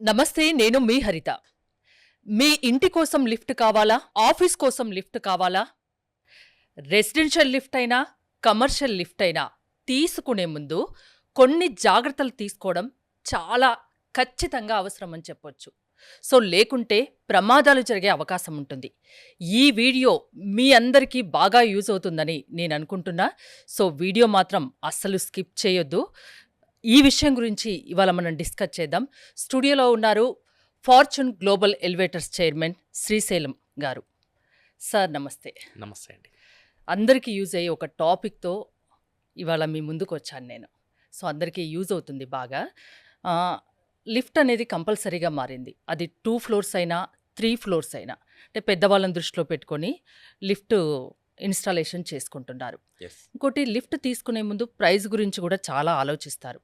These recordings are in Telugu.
నమస్తే. నేను మీ హరిత. మీ ఇంటి కోసం లిఫ్ట్ కావాలా? ఆఫీస్ కోసం లిఫ్ట్ కావాలా? రెసిడెన్షియల్ లిఫ్ట్ అయినా, కమర్షియల్ లిఫ్ట్ అయినా తీసుకునే ముందు కొన్ని జాగ్రత్తలు తీసుకోవడం చాలా ఖచ్చితంగా అవసరమని చెప్పొచ్చు. లేకుంటే ప్రమాదాలు జరిగే అవకాశం ఉంటుంది. ఈ వీడియో మీ అందరికీ బాగా యూజ్ అవుతుందని నేను అనుకుంటున్నా. వీడియో మాత్రం అస్సలు స్కిప్ చేయొద్దు. ఈ విషయం గురించి ఇవాళ మనం డిస్కస్ చేద్దాం. స్టూడియోలో ఉన్నారు fortune global elevators chairman Srisailam గారు. సార్ నమస్తే. నమస్తే అండి. అందరికీ యూజ్ అయ్యే ఒక టాపిక్తో ఇవాళ మీ ముందుకు వచ్చాను నేను. అందరికీ యూజ్ అవుతుంది బాగా. లిఫ్ట్ అనేది కంపల్సరీగా మారింది. అది 2 ఫ్లోర్స్ అయినా 3 ఫ్లోర్స్ అయినా, అంటే పెద్దవాళ్ళని దృష్టిలో పెట్టుకొని లిఫ్ట్ ఇన్స్టాలేషన్ చేసుకుంటున్నారు. Yes. ఇంకోటి, లిఫ్ట్ తీసుకునే ముందు ప్రైస్ గురించి కూడా చాలా ఆలోచిస్తారు.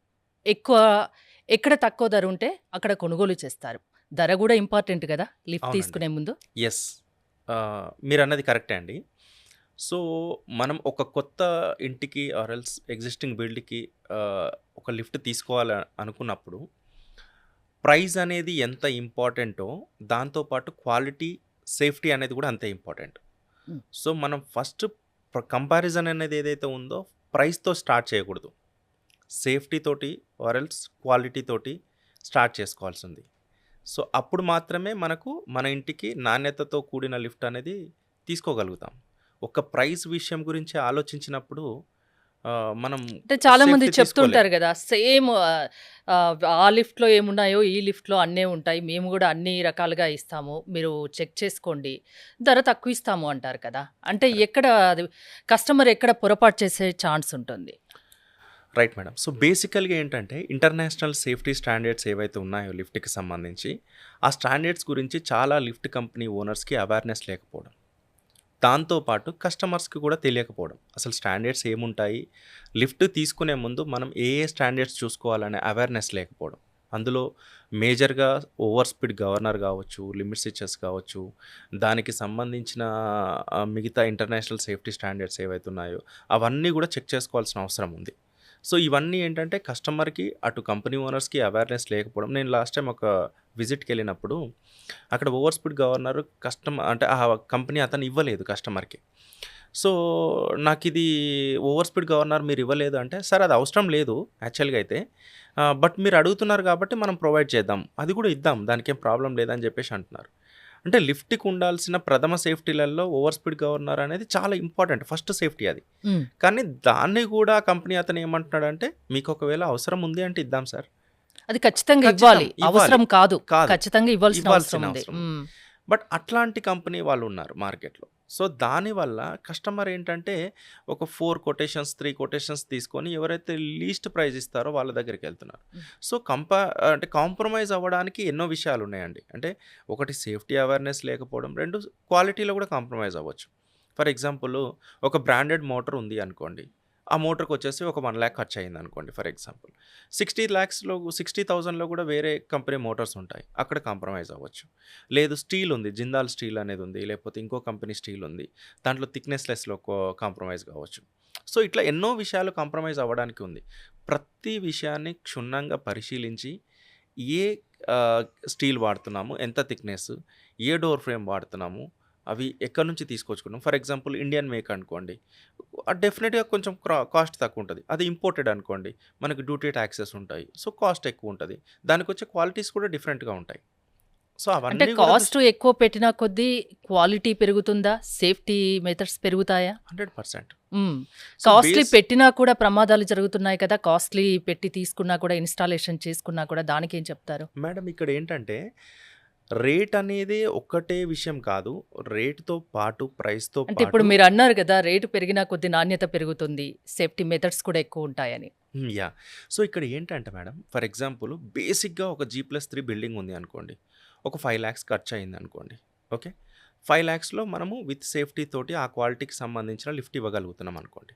ఎక్కడ తక్కువ ధర ఉంటే అక్కడ కొనుగోలు చేస్తారు. ధర కూడా ఇంపార్టెంట్ కదా లిఫ్ట్ అవునండి. తీసుకునే ముందు. ఎస్, మీరు అన్నది కరెక్టే అండి. సో మనం ఒక కొత్త ఇంటికి ఆర్ ఎల్స్ ఎగ్జిస్టింగ్ బిల్డ్కి ఒక లిఫ్ట్ తీసుకోవాలి అనుకున్నప్పుడు ప్రైస్ అనేది ఎంత ఇంపార్టెంటో దాంతోపాటు క్వాలిటీ, సేఫ్టీ అనేది కూడా అంతే ఇంపార్టెంట్. Hmm. సో మనం ఫస్ట్ కంపారిజన్ అనేది ఏదైతే ఉందో ప్రైస్తో స్టార్ట్ చేయకూడదు, సేఫ్టీ తోటి ఆర్ ఎల్స్ క్వాలిటీ తోటి స్టార్ట్ చేసుకోవాల్సి ఉంది. సో అప్పుడు మాత్రమే మనకు మన ఇంటికి నాణ్యతతో కూడిన లిఫ్ట్ అనేది తీసుకోగలుగుతాం. ఒక ప్రైస్ విషయం గురించి ఆలోచించినప్పుడు మనం అంటే చాలా మంది సేఫ్టీ తీసుకోలేం. చెప్తుంటారు కదా, సేమ్ ఆ లిఫ్ట్లో ఏమున్నాయో ఈ లిఫ్ట్లో అన్నే ఉంటాయి, మేము కూడా అన్ని రకాలుగా ఇస్తాము, మీరు చెక్ చేసుకోండి, ధర తక్కువ ఇస్తాము అంటారు కదా. అంటే ఎక్కడ అది కస్టమర్ ఎక్కడ పొరపాటు చేసే ఛాన్స్ ఉంటుంది? Right madam. సో బేసికల్గా ఏంటంటే ఇంటర్నేషనల్ సేఫ్టీ స్టాండర్డ్స్ ఏవైతే ఉన్నాయో లిఫ్ట్కి సంబంధించి, ఆ స్టాండర్డ్స్ గురించి చాలా లిఫ్ట్ కంపెనీ ఓనర్స్కి అవేర్నెస్ లేకపోవడం, దాంతోపాటు కస్టమర్స్కి కూడా తెలియకపోవడం, అసలు స్టాండర్డ్స్ ఏముంటాయి, లిఫ్ట్ తీసుకునే ముందు మనం ఏ స్టాండర్డ్స్ చూసుకోవాలనే అవేర్నెస్ లేకపోవడం. అందులో మేజర్గా ఓవర్ స్పీడ్ గవర్నర్ కావచ్చు, లిమిట్ స్విచెస్ కావచ్చు, దానికి సంబంధించిన మిగతా ఇంటర్నేషనల్ సేఫ్టీ స్టాండర్డ్స్ ఏవైతే ఉన్నాయో అవన్నీ కూడా చెక్ చేసుకోవాల్సిన అవసరం ఉంది. సో ఇవన్నీ ఏంటంటే కస్టమర్కి అటు కంపెనీ ఓనర్స్కి అవేర్నెస్ లేకపోవడం. నేను లాస్ట్ టైం ఒక విజిట్కి వెళ్ళినప్పుడు అక్కడ ఓవర్ స్పీడ్ గవర్నర్ అంటే ఆ కంపెనీ అతను ఇవ్వలేదు కస్టమర్కి. సో నాకు ఇది ఓవర్ స్పీడ్ గవర్నర్ మీరు ఇవ్వలేదు అంటే, సార్ అది అవసరం లేదు యాక్చువల్గా అయితే, బట్ మీరు అడుగుతున్నారు కాబట్టి మనం ప్రొవైడ్ చేద్దాం, అది కూడా ఇద్దాం, దానికి ఏం ప్రాబ్లం లేదని చెప్పేసి అంటున్నారు. అంటే లిఫ్ట్కి ఉండాల్సిన ప్రథమ సేఫ్టీలలో ఓవర్ స్పీడ్ గవర్నర్ అనేది చాలా ఇంపార్టెంట్, ఫస్ట్ సేఫ్టీ అది. మ్. కానీ దాన్ని కూడా కంపెనీ అతను ఏమంటున్నాడంటే, మీకు ఒకవేళ అవసరం ఉంది అంటే ఇద్దాం సార్. అది ఖచ్చితంగా ఖచ్చితం ఇవ్వాలి, ఇవ్వాలి. అవసరం కాదు, కాదు. ఖచ్చితంగా ఇవ్వాల్సిన ఇవ్వాల్సిన అవసరం ఉంది. అవసరం ఉంది. బట్ అట్లాంటి కంపెనీ వాళ్ళు ఉన్నారు మార్కెట్లో. సో దానివల్ల కస్టమర్ ఏంటంటే ఒక 4 కొటేషన్స్ 3 కొటేషన్స్ తీసుకొని ఎవరైతే లీస్ట్ ప్రైస్ ఇస్తారో వాళ్ళ దగ్గరికి వెళ్తున్నారు. సో అంటే కాంప్రమైజ్ అవ్వడానికి ఎన్నో విషయాలు ఉన్నాయండి. అంటే ఒకటి సేఫ్టీ అవేర్నెస్ లేకపోవడం, 2 క్వాలిటీలో కూడా కాంప్రమైజ్ అవ్వచ్చు. ఫర్ ఎగ్జాంపుల్ ఒక బ్రాండెడ్ మోటార్ ఉంది అనుకోండి, ఆ మోటార్కి వచ్చేసి ఒక 1 lakh ఖర్చు అయింది అనుకోండి ఫర్ ఎగ్జాంపుల్. 60,000లో కూడా వేరే కంపెనీ మోటార్స్ ఉంటాయి, అక్కడ కాంప్రమైజ్ అవ్వచ్చు. లేదు స్టీల్ ఉంది, జిందాల్ స్టీల్ అనేది ఉంది, లేకపోతే ఇంకో కంపెనీ స్టీల్ ఉంది, దాంట్లో థిక్నెస్ లెస్లో కాంప్రమైజ్ కావచ్చు. సో ఇట్లా ఎన్నో విషయాలు కాంప్రమైజ్ అవ్వడానికి ఉంది. ప్రతి విషయాన్ని క్షుణ్ణంగా పరిశీలించి ఏ స్టీల్ వాడుతున్నాము, ఎంత థిక్నెస్, ఏ డోర్ ఫ్రేమ్ వాడుతున్నాము, అవి ఎక్కడి నుంచి తీసుకొచ్చుకున్నాం. ఫర్ ఎగ్జాంపుల్ ఇండియన్ మేక్ అనుకోండి, డెఫినెట్గా కొంచెం కాస్ట్ తక్కువ ఉంటుంది. అది ఇంపోర్టెడ్ అనుకోండి, మనకి డ్యూటీ ట్యాక్సెస్ ఉంటాయి, సో కాస్ట్ ఎక్కువ ఉంటుంది. దానికి వచ్చే క్వాలిటీస్ కూడా డిఫరెంట్గా ఉంటాయి. సో అంటే అవన్నీ కూడా కాస్ట్ ఎక్కువ పెట్టిన కొద్దీ క్వాలిటీ పెరుగుతుందా, సేఫ్టీ మెథడ్స్ పెరుగుతాయా? 100%. సో కాస్ట్లీ బేస్ పెట్టినా కూడా ప్రమాదాలు జరుగుతున్నాయి కదా, కాస్ట్లీ పెట్టి తీసుకున్నా కూడా, ఇన్స్టాలేషన్ చేసుకున్నా కూడా, దానికి ఏం చెప్తారు? మేడం ఇక్కడ ఏంటంటే రేట్ అనేది ఒక్కటే విషయం కాదు, రేట్తో పాటు ప్రైస్తో అంటే ఇప్పుడు పాటు మీరు అన్నారు కదా, రేటు పెరిగినా కొద్ది నాణ్యత పెరుగుతుంది, సేఫ్టీ మెథడ్స్ కూడా ఎక్కువ ఉంటాయని. యా. సో ఇక్కడ ఏంటంటే మేడం, ఫర్ ఎగ్జాంపుల్ బేసిక్గా ఒక G+3 బిల్డింగ్ ఉంది అనుకోండి, ఒక 5 lakhs ఖర్చు అయింది అనుకోండి. ఓకే, 5 lakhsలో మనము విత్ సేఫ్టీ తోటి ఆ క్వాలిటీకి సంబంధించిన లిఫ్ట్ ఇవ్వగలుగుతున్నాం అనుకోండి.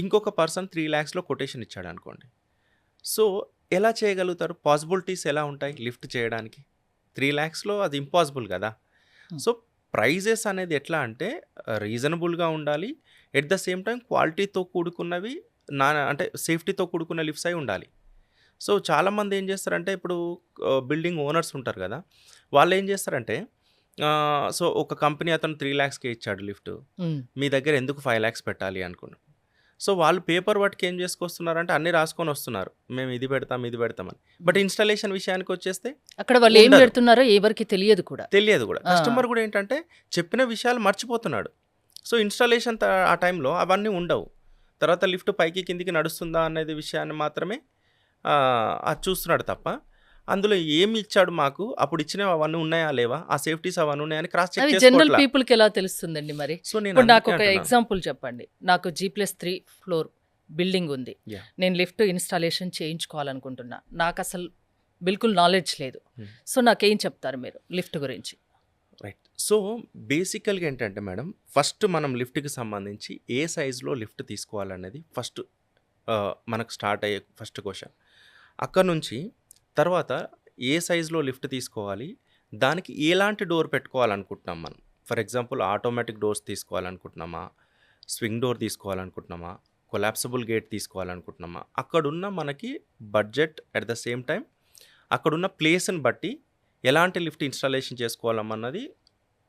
ఇంకొక పర్సన్ 3 lakhsలో కొటేషన్ ఇచ్చాడు అనుకోండి. సో ఎలా చేయగలుగుతారు, పాసిబిలిటీస్ ఎలా ఉంటాయి లిఫ్ట్ చేయడానికి? 3 lakhsలో అది ఇంపాసిబుల్ కదా. Hmm. సో ప్రైజెస్ అనేది ఎట్లా అంటే రీజనబుల్గా ఉండాలి, ఎట్ ద సేమ్ టైం క్వాలిటీతో కూడుకున్నవి, అంటే సేఫ్టీతో కూడుకున్న లిఫ్ట్స్ అయి ఉండాలి. సో, చాలామంది ఏం చేస్తారంటే ఇప్పుడు బిల్డింగ్ ఓనర్స్ ఉంటారు కదా! వాళ్ళేం చేస్తారంటే సో, ఒక కంపెనీ అతను 3,00,000కే ఇచ్చాడు లిఫ్ట్. హ్మ్. మీ దగ్గర ఎందుకు 5,00,000 పెట్టాలి అనుకున్నాం. సో, వాళ్ళు పేపర్ వర్క్ ఏం చేసుకొస్తున్నారంటే అన్నీ రాసుకొనొస్తున్నారు. మేము ఇది పెడతాం, ఇది పెడతామని. బట్ ఇన్‌స్టాలేషన్ విషయానికొచ్చేస్తే అక్కడ వాళ్ళు ఏం ఉండదు. పెడుతున్నారో ఎవరికీ తెలియదు కూడా. తెలియదు గూడా. ఆ! కస్టమర్ గూడా ఏంటంటే చెప్పిన విషయాలు మర్చిపోతున్నాడు. సో, ఇన్‌స్టాలేషన్ ఆ టైంలో అవన్నీ ఉండవు. తర్వాత లిఫ్ట్ పైకి, కిందికి నడుస్తుందా అనేది విషయాన్ని మాత్రమే అది చూస్తున్నాడు తప్ప, అందులో ఏమి ఇచ్చాడు మాకు, అప్పుడు ఇచ్చినవి అవన్నీ ఉన్నాయా? లేవా? ఆ సేఫ్టీస్ అవన్నీ ఉన్నాయని క్రాస్ చెక్ అవి జనరల్ చేసుకోవట్లా. పీపుల్‌కి ఎలా తెలుస్తుందండి మరి? సో, నేను ఇప్పుడు అందుకే నాకొక అంటున్నాను. ఎగ్జాంపుల్ చెప్పండి. నాకు G+3 ఫ్లోర్ బిల్డింగ్ ఉంది. యాహ్! నేను లిఫ్ట్ ఇన్‌స్టాలేషన్ చేయించుకోవాలనుకుంటున్నా. నాకసలు బిల్కుల్ నాలెడ్జ్ లేదు. హ్మ్. సో, నాకేం చెప్తారు మీరు లిఫ్ట్ గురించి? రైట్. సో, బేసికల్‌గా ఏంటంటే మేడం, ఫస్ట్ మనం లిఫ్ట్‌కి సంబంధించి ఏ సైజ్‌లో లిఫ్ట్ తీసుకోవాలనేది ఫస్ట్ మనకు స్టార్ట్ అయ్యే ఫస్ట్ క్వెషన్. అక్కడి నుంచి తర్వాత ఏ సైజ్‌లో లిఫ్ట్ తీసుకోవాలి, దానికి ఎలాంటి డోర్ పెట్టుకోవాలనుకుంటున్నాం మనం. ఫర్ ఎగ్జాంపుల్ ఆటోమేటిక్ డోర్స్ తీసుకోవాలనుకుంటున్నామా? స్వింగ్ డోర్ తీసుకోవాలనుకుంటున్నామా? కొలాప్సిబుల్ గేట్ తీసుకోవాలనుకుంటున్నామా? అక్కడున్న మనకి budget at the same time అక్కడున్న ప్లేస్‌ని బట్టి ఎలాంటి లిఫ్ట్ ఇన్‌స్టాలేషన్ చేసుకోవాలన్నది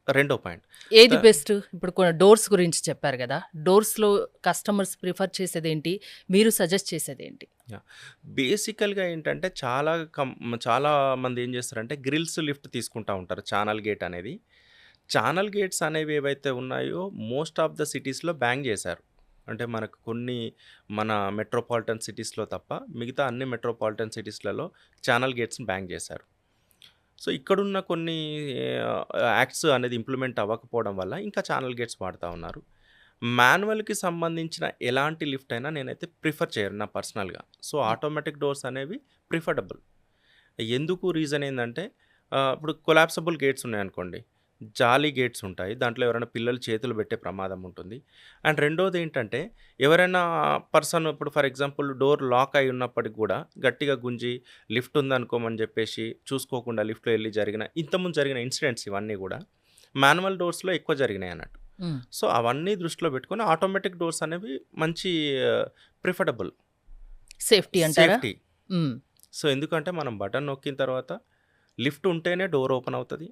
రెండో పాయింట్. ఏది త బెస్ట్? ఇప్పుడు డోర్స్ గురించి చెప్పారు గదా! డోర్స్‌లో కస్టమర్స్ ప్రిఫర్ చేసేదేంటి? మీరు సజెస్ట్ చేసేదేంటి? యాహ్! బేసికల్‌గా ఏంటంటే చాలా మంది ఏం చేస్తారంటే గ్రిల్స్ లిఫ్ట్ తీసుకుంటా ఉంటారు. ఛానల్ గేట్ అనేది. ఛానల్ గేట్స్ అనేవి ఏవైతే ఉన్నాయో మోస్ట్ ఆఫ్ ద సిటీస్‌లో బ్యాన్ చేశారు. అంటే మనకు కొన్ని మన మెట్రోపాలిటన్ సిటీస్‌లో తప్ప మిగతా అన్ని మెట్రోపాలిటన్ సిటీస్‌లలో ఛానల్ గేట్స్‌ని బ్యాన్ చేశారు. సో, ఇక్కడున్న కొన్ని యాక్ట్స్ అనేది ఇంప్లిమెంట్ అవ్వకపోవడం వల్ల ఇంకా ఛానల్ గేట్స్ వాడుతా ఉన్నారు. మాన్యువల్‌కి సంబంధించిన ఎలాంటి లిఫ్ట్ అయినా నేనైతే ప్రిఫర్ చేయను నా పర్సనల్‌గా. సో, హ్మ్. ఆటోమేటిక్ డోర్స్ అనేవి ప్రిఫరబుల్. ఎందుకు రీజన్ ఏందంటే ఇప్పుడు కొలాప్సిబుల్ గేట్స్ ఉన్నాయనుకోండి. జాలీ గేట్స్ ఉంటాయి. దాంట్లో ఎవరైనా పిల్లలు చేతులు పెట్టే ప్రమాదం ఉంటుంది. అండ్ రెండోదేంటంటే ఎవరైనా పర్సన్ ఇప్పుడు ఫర్ ఎగ్జాంపుల్ డోర్ లాక్ అయి ఉన్నప్పటికి గూడా గట్టిగా గుంజి లిఫ్ట్ ఉందనుకోమని జెప్పేసి చూసుకోకుండా లిఫ్ట్‌లో ఎళ్లి ఇంతకుముందు జరిగిన ఇన్సిడెంట్స్ ఇవన్నీ గూడా మాన్యువల్ డోర్స్‌లో ఎక్కువ జరిగినాయన్నట్టు. హ్మ్. సో, అవన్నీ దృష్టిలో పెట్టుకొని ఆటోమేటిక్ డోర్స్ అనేవి మంచి ప్రిఫరబుల్. సేఫ్టీ అంటారా? సేఫ్టీ. హ్మ్. సో, ఎందుకంటే మనం బటన్ నొక్కిన తర్వాత లిఫ్ట్ ఉంటేనే డోర్ ఓపెన్ అవుతది.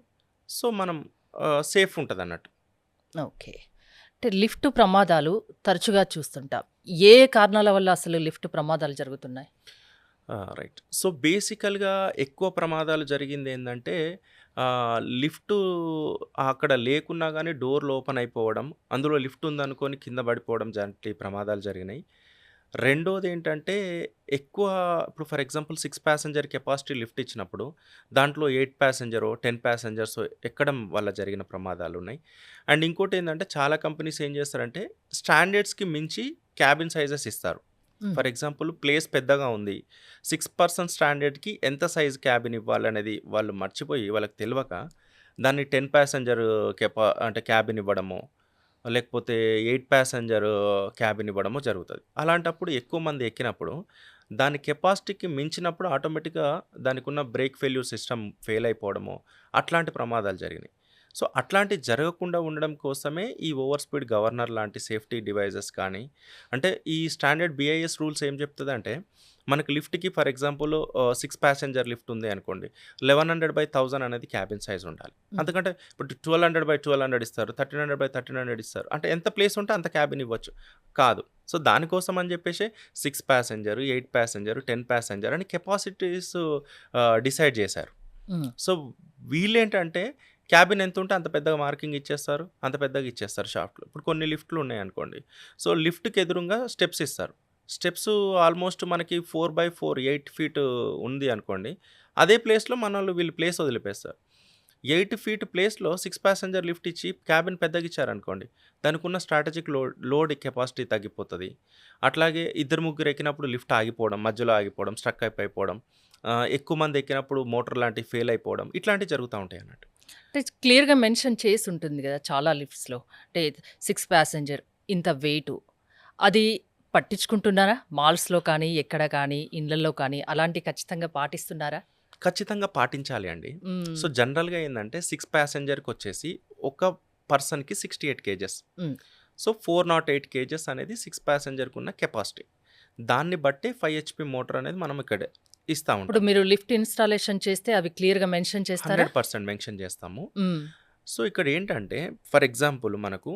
సో, మనం సేఫ్ ఉంటదన్నట్టు. ఓకే. అంటే లిఫ్ట్ ప్రమాదాలు తరచుగా చూస్తుంటాం. ఏ కారణాల వల్ల అసలు లిఫ్ట్ ప్రమాదాలు జరుగుతున్నాయి? రైట్. సో, బేసికల్‌గా ఎక్కువ ప్రమాదాలు జరిగిందేందంటే లిఫ్టు అక్కడ లేకున్నా గానీ డోర్‌లు ఓపెన్ అయిపోవడం, అందులో లిఫ్ట్ ఉందనుకోని కింద పడిపోవడం లాంటి ప్రమాదాలు జరిగినాయి. రెండోదేంటంటే ఎక్కువ ఇప్పుడు for example 6 passenger capacity lift ఇచ్చినప్పుడు దాంట్లో 8 ప్యాసింజరో, 10 ప్యాసింజర్సో ఎక్కడం వల్ల జరిగిన ప్రమాదాలున్నాయి. అండ్ ఇంకోటేందంటే చాలా కంపెనీస్ ఏం చేస్తారంటే స్టాండర్డ్స్‌కి మించి క్యాబిన్ సైజెస్ ఇస్తారు. హ్మ్. ఫర్ ఎగ్జాంపుల్ ప్లేస్ పెద్దగా ఉంది. 6 పర్సన్ స్టాండర్డ్‌కి ఎంత సైజ్ క్యాబిన్ ఇవ్వాలనేది వాళ్ళు మర్చిపోయి వాళ్ళకి తెలవక దాన్ని 10 ప్యాసింజర్ అంటే క్యాబిన్ ఇవ్వడమో, లేకపోతే 8 ప్యాసింజర్ క్యాబిన్ ఇవ్వడమో జరుగుతది. అలాంటప్పుడు ఎక్కువ మంది ఎక్కినప్పుడు దాని కెపాసిటీకి మించినప్పుడు ఆటోమేటిక్‌గా దానికున్న బ్రేక్ ఫెయిల్యూర్ సిస్టమ్ ఫెయిల్ అయిపోవడమో అట్లాంటి ప్రమాదాలు జరిగినాయి. సో, అట్లాంటివి జరగకుండా ఉండడం కోసమే ఈ ఓవర్ స్పీడ్ గవర్నర్ లాంటి సేఫ్టీ డివైజెస్ కానీ అంటే ఈ స్టాండర్డ్ BIS రూల్స్ ఏం చెప్తదంటే మనకు లిఫ్ట్‌కి ఫర్ ఎగ్జాంపుల్ 6 ప్యాసింజర్ లిఫ్ట్ ఉంది అనుకోండి. 1100/1000 అనేది క్యాబిన్ సైజ్ ఉండాలి. హ్మ్. అందుకంటే ఇప్పుడు 1200/1200 ఇస్తారు. 1300/1300 ఇస్తారు. అంటే ఎంత ప్లేస్ ఉంటే అంత క్యాబిన్ ఇవ్వచ్చు. కాదు. సో, దానికోసం అని చెప్పేసే 6 ప్యాసింజర్, 8 ప్యాసింజర్, 10 ప్యాసింజర్ అని కెపాసిటీస్ డిసైడ్ చేశారు. హ్మ్. సో, వీళ్ళేంటంటే క్యాబిన్ ఎంతుంటే అంత పెద్దగా మార్కింగ్ ఇచ్చేస్తారు. అంత పెద్దగా ఇచ్చేస్తారు షాఫ్ట్‌లో. ఇప్పుడు కొన్ని లిఫ్ట్‌లు ఉన్నాయనుకోండి. సో, లిఫ్ట్‌కి ఎదురుంగా స్టెప్స్ ఇస్తారు. స్టెప్స్ ఆల్మోస్ట్ మనకి 4/4 8 ఫీట్ ఉంది అనుకోండి. అదే ప్లేస్‌లో వీళ్ళు ప్లేస్ వదిలిపేస్తారు. 8 ఫీట్ ప్లేస్‌లో 6 ప్యాసింజర్ లిఫ్ట్ ఇచ్చి క్యాబిన్ పెద్దగిచ్చారనుకోండి. దానికున్న స్ట్రాటజిక్ లోడ్ కెపాసిటీ తగ్గిపోతది. అట్లాగే ఇద్దరు ముగ్గురు ఎక్కినప్పుడు లిఫ్ట్ ఆగిపోవడం, మధ్యలో ఆగిపోవడం, స్ట్రక్ అయిపోవడం. ఎక్కువ మంది ఎక్కినప్పుడు మోటార్ లాంటివి ఫెయిల్ అయిపోవడం ఇట్లాంటివి జరుగుతా ఉంటాయన్నట్టు. అంటే క్లియర్‌గా మెన్షన్ చేసుంటుంది గదా! చాలా లిఫ్ట్స్‌లో. అంటే 6 ప్యాసింజర్ ఇంత వెయిటు. అది పట్టించుకుంటున్నారా? మాల్స్‌లో కానీ, ఎక్కడ కానీ, ఇళ్ళల్లో కానీ అలాంటివి ఖచ్చితంగా పాటిస్తున్నారా? ఖచ్చితంగా పాటించాలి అండి. హ్మ్. సో, జనరల్‌గా ఏందంటే 6 ప్యాసింజర్‌కొచ్చేసి ఒక పర్సన్‌కి 68 కేజెస్. హ్మ్. సో, 408 కేజెస్ అనేది 6 ప్యాసింజర్‌కున్న కెపాసిటీ. దాన్ని బట్టే 5 HP మోటార్ అనేది మనం ఇక్కడ ఇస్తా ఇప్పుడు ఉంటాం. మీరు లిఫ్ట్ ఇన్‌స్టాలేషన్ చేస్తే అవి క్లియర్‌గా మెన్షన్ చేస్తారా? 100% మెన్షన్ చేస్తాము. హ్మ్. సో, ఇక్కడేంటంటే ఫర్ ఎగ్జాంపుల్ మనకు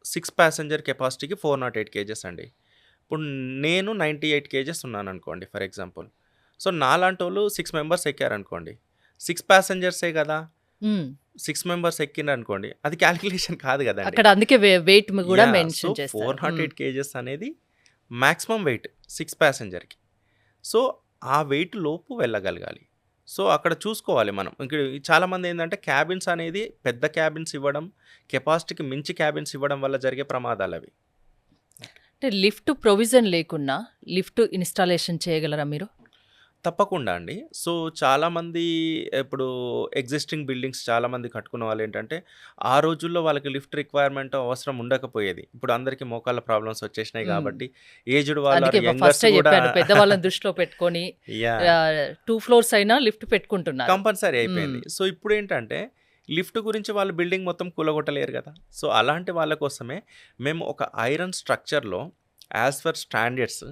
6 ప్యాసింజర్ కెపాసిటీకి 408 కేజెస్ అండి. ఇప్పుడు నేను 98 కేజెస్ ఉన్నాననుకోండి ఫర్ ఎగ్జాంపుల్. సో, నాలాంటోళ్ళు 6 మెంబర్స్ ఎక్కారనుకోండి. 6 ప్యాసింజర్సే గదా! హ్మ్. 6 మెంబర్స్ ఎక్కిండ్రనుకోండి. అది క్యాలిక్యులేషన్ కాదు గదండీ. అక్కడ అందుకే వెయిట్ గూడా సో, మెన్షన్ చేస్తారు. 408 కేజెస్ అనేది మాక్సిమం వెయిట్ 6 ప్యాసింజర్‌కి. సో, ఆ వెయిట్ లోపు వెళ్ళగలగాలి. సో, అక్కడ చూసుకోవాలి మనం. ఇక్కడ చాలామందేందంటే క్యాబిన్స్ అనేది పెద్ద క్యాబిన్స్ ఇవ్వడం, కెపాసిటీకి మించి క్యాబిన్స్ ఇవ్వడం వల్ల జరిగే ప్రమాదాలవి. అంటే లిఫ్ట్ ప్రొవిజన్ లేకున్నా లిఫ్ట్ ఇన్‌స్టాలేషన్ చేయగలరా మీరు? తప్పకుండా అండి. సో, చాలామంది ఇప్పుడు ఎగ్జిస్టింగ్ బిల్డింగ్స్ చాలామంది కట్టుకున్న వాళ్ళేంటంటే, ఆ రోజుల్లో వాళ్ళకి లిఫ్ట్ రిక్వైర్మెంట్ అవసరం ఉండకపోయేది. ఇప్పుడు అందరికీ మోకాళ్ళ ప్రాబ్లమ్స్ వచ్చేసినాయి హ్మ్. గాబట్టి, ఏజ్డ్ వాళ్ళు అందుకే ఆర్ యంగర్స్ ఫస్టే గూడా చెప్పాను. పెద్దవాళ్ళని దృష్టిలో పెట్టుకొని యాహ్! 2 ఫ్లోర్స్ అయినా లిఫ్ట్ పెట్టుకుంటున్నారు. కంపల్సరీ హ్మ్. అయిపోయింది. సో, ఇప్పుడేంటంటే, లిఫ్ట్ గురించి వాళ్ళు బిల్డింగ్ మొత్తం కూలగొట్టలేరు గదా! సో, అలాంటి వాళ్ళ కోసమే మేము ఒక ఐరన్ స్ట్రక్చర్‌లో as per standards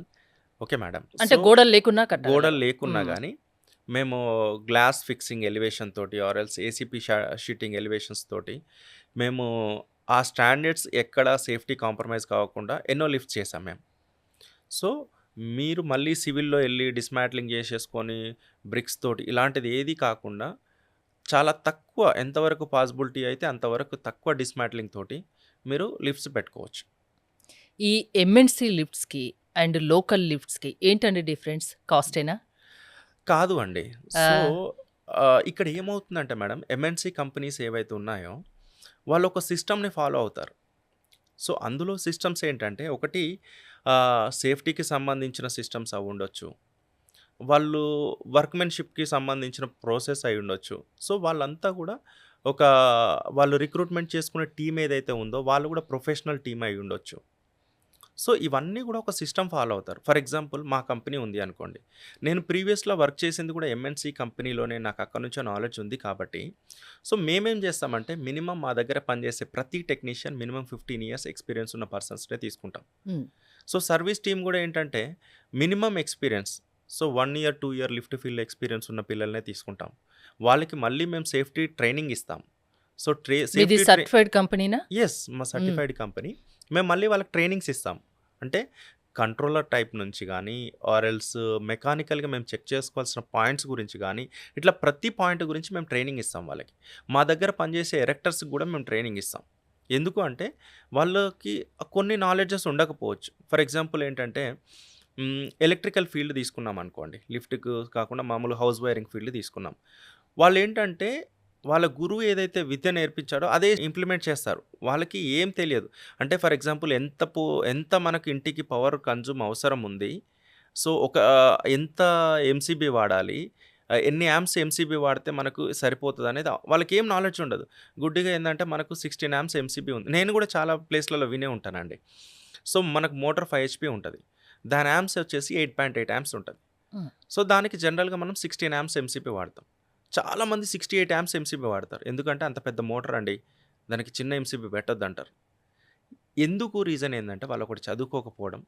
okay madam. అంటే సో, గోడలు లేకున్నా గోడలు కట్టగలరు. లేకున్నా హ్మ్. గానీ, మేము గ్లాస్ ఫిక్సింగ్ ఎలివేషన్ తోటి or else ACP sheeting elevations తోటి మేము ఆ స్టాండర్డ్స్ ఎక్కడ సేఫ్టీ కాంప్రమైజ్ కాకుండా ఎన్నో లిఫ్ట్స్ చేసాం మేము. సో, మీరు మళ్ళీ సివిల్‌లో ఎళ్లి డిస్మాంట్లింగ్ చేసేసుకొని బ్రిక్స్ తోటి ఇలాంటిది ఏది కాకుండా చాలా తక్కువ ఎంతవరకు పాసిబిలిటీ అయితే అంతవరకు తక్కువ డిస్మాంట్లింగ్ తోటి మీరు లిఫ్ట్స్ పెట్టుకోవచ్చు. ఈ ఎంఎన్‌సి లిఫ్ట్స్‌కి అండ్ లోకల్ లిఫ్ట్స్‌కి ఏంటండి డిఫరెన్స్? కాస్టేనా? కాదు అండి. ఆ! సో, ఇక్కడ ఏమవుతుందంటే మేడం ఎంఎన్‌సి కంపెనీస్ ఏవైతే ఉన్నాయో వాళ్ళు ఒక సిస్టమ్‌ని ఫాలో అవుతారు. సో, అందులో సిస్టమ్స్ ఏంటంటే ఒకటి సేఫ్టీకి సంబంధించిన సిస్టమ్స్ అవ్వుండొచ్చు. వాళ్ళు వర్క్‌మెన్‌షిప్‌కి సంబంధించిన ప్రాసెస్ అయ్యుండొచ్చు. సో, వాళ్ళంతా గూడా ఒక వాళ్ళు రిక్రూట్‌మెంట్ చేసుకునే టీమ్ ఏదైతే ఉందో వాళ్ళు గూడా ప్రొఫెషనల్ టీమ్ అయ్యుండొచ్చు. సో, ఇవన్నీ గూడా ఒక సిస్టమ్ ఫాలో అవుతారు. ఫర్ ఎగ్జాంపుల్ మా కంపెనీ ఉంది అనుకోండి. నేను ప్రీవియస్‌లో వర్క్ చేసింది కూడా ఎంఎన్‌సి కంపెనీలోనే నాకు అక్కడి నుంచే నాలెడ్జ్ ఉంది కాబట్టి, సో, మేమేం చేస్తామంటే మినిమమ్ మా దగ్గర పనిచేసే ప్రతి టెక్నీషియన్ మినిమమ్ 15 ఇయర్స్ ఎక్స్‌పీరియన్స్ ఉన్న పర్సన్స్‌నే తీసుకుంటాం. హ్మ్. సో, సర్వీస్ టీమ్ గూడా ఏంటంటే minimum experience. So, 1 year, 2 year lift field experience ఉన్న పిల్లలనే తీసుకుంటాం. వాళ్ళకి మళ్ళీ మేము సేఫ్టీ ట్రైనింగ్ ఇస్తాం. సో, మీది సేఫ్టీ సర్టిఫైడ్ కంపెనీనా? యెస్. మా హ్మ్. Certified company. మేము మళ్ళీ వాళ్ళకి ట్రైనింగ్స్ ఇస్తాం. అంటే కంట్రోలర్ టైప్ నుంచి గానీ, ఆర్ ఎల్స్ మెకానికల్‌గా మేము చెక్ చేసుకోవాల్సిన పాయింట్స్ గురించి గానీ, ఇట్లా ప్రతి పాయింట్ గురించి మేము ట్రైనింగ్ ఇస్తాం వాళ్ళకి. మా దగ్గర పనిచేసే ఎరెక్టర్స్‌కి గూడా మేము ట్రైనింగ్ ఇస్తాం. ఎందుకు అంటే, వాళ్ళకి కొన్ని నాలెడ్జెస్ ఉండకపోవచ్చు. ఫర్ ఎగ్జాంపుల్ ఏంటంటే, ఎలక్ట్రికల్ ఫీల్డ్ తీసుకున్నామనుకోండి. లిఫ్ట్‌కు కాకుండా మామూలు హౌస్ వైరింగ్ ఫీల్డ్ తీసుకున్నాం. వాళ్ళేంటంటే వాళ్ళ గురువు ఏదైతే విద్య నేర్పించాడో అదే ఇంప్లిమెంట్ చేస్తారు. వాళ్ళకి ఏం తెలియదు. అంటే ఫర్ ఎగ్జాంపుల్ ఎంత మనకు ఇంటికి పవర్ కన్జ్యూమ్ అవసరం ఉంది. సో, ఎంత ఎంసీబీ వాడాలి. ఎన్ని యాంప్స్ ఎంసీబీ వాడితే మనకు సరిపోతదనేది వాళ్ళకేం నాలెడ్జ్ ఉండదు. గుడ్డిగా ఏందంటే మనకు 16 యాంప్స్ ఎంసీబీ ఉంది. నేను గూడా చాలా ప్లేస్‌లలో వినే ఉంటానండి. సో, మనకు మోటార్ 5 హెచ్‌పీ ఉంటది. దాని యాంప్స్ వచ్చేసి 8.8 యాంప్స్ ఉంటది. హ్మ్. సో, దానికి జనరల్‌గా మనం 16 యాంప్స్ ఎంసీబీ వాడతాం. చాలామంది 68 యాంప్స్ ఎంసీబీ వాడతారు. ఎందుకంటే అంత పెద్ద మోటార్ అండి. దానికి చిన్న ఎంసీబీ పెట్టొద్దంటారు. ఎందుకు రీజన్ ఏందంటే వాళ్ళొకటి చదువుకోకపోవడం,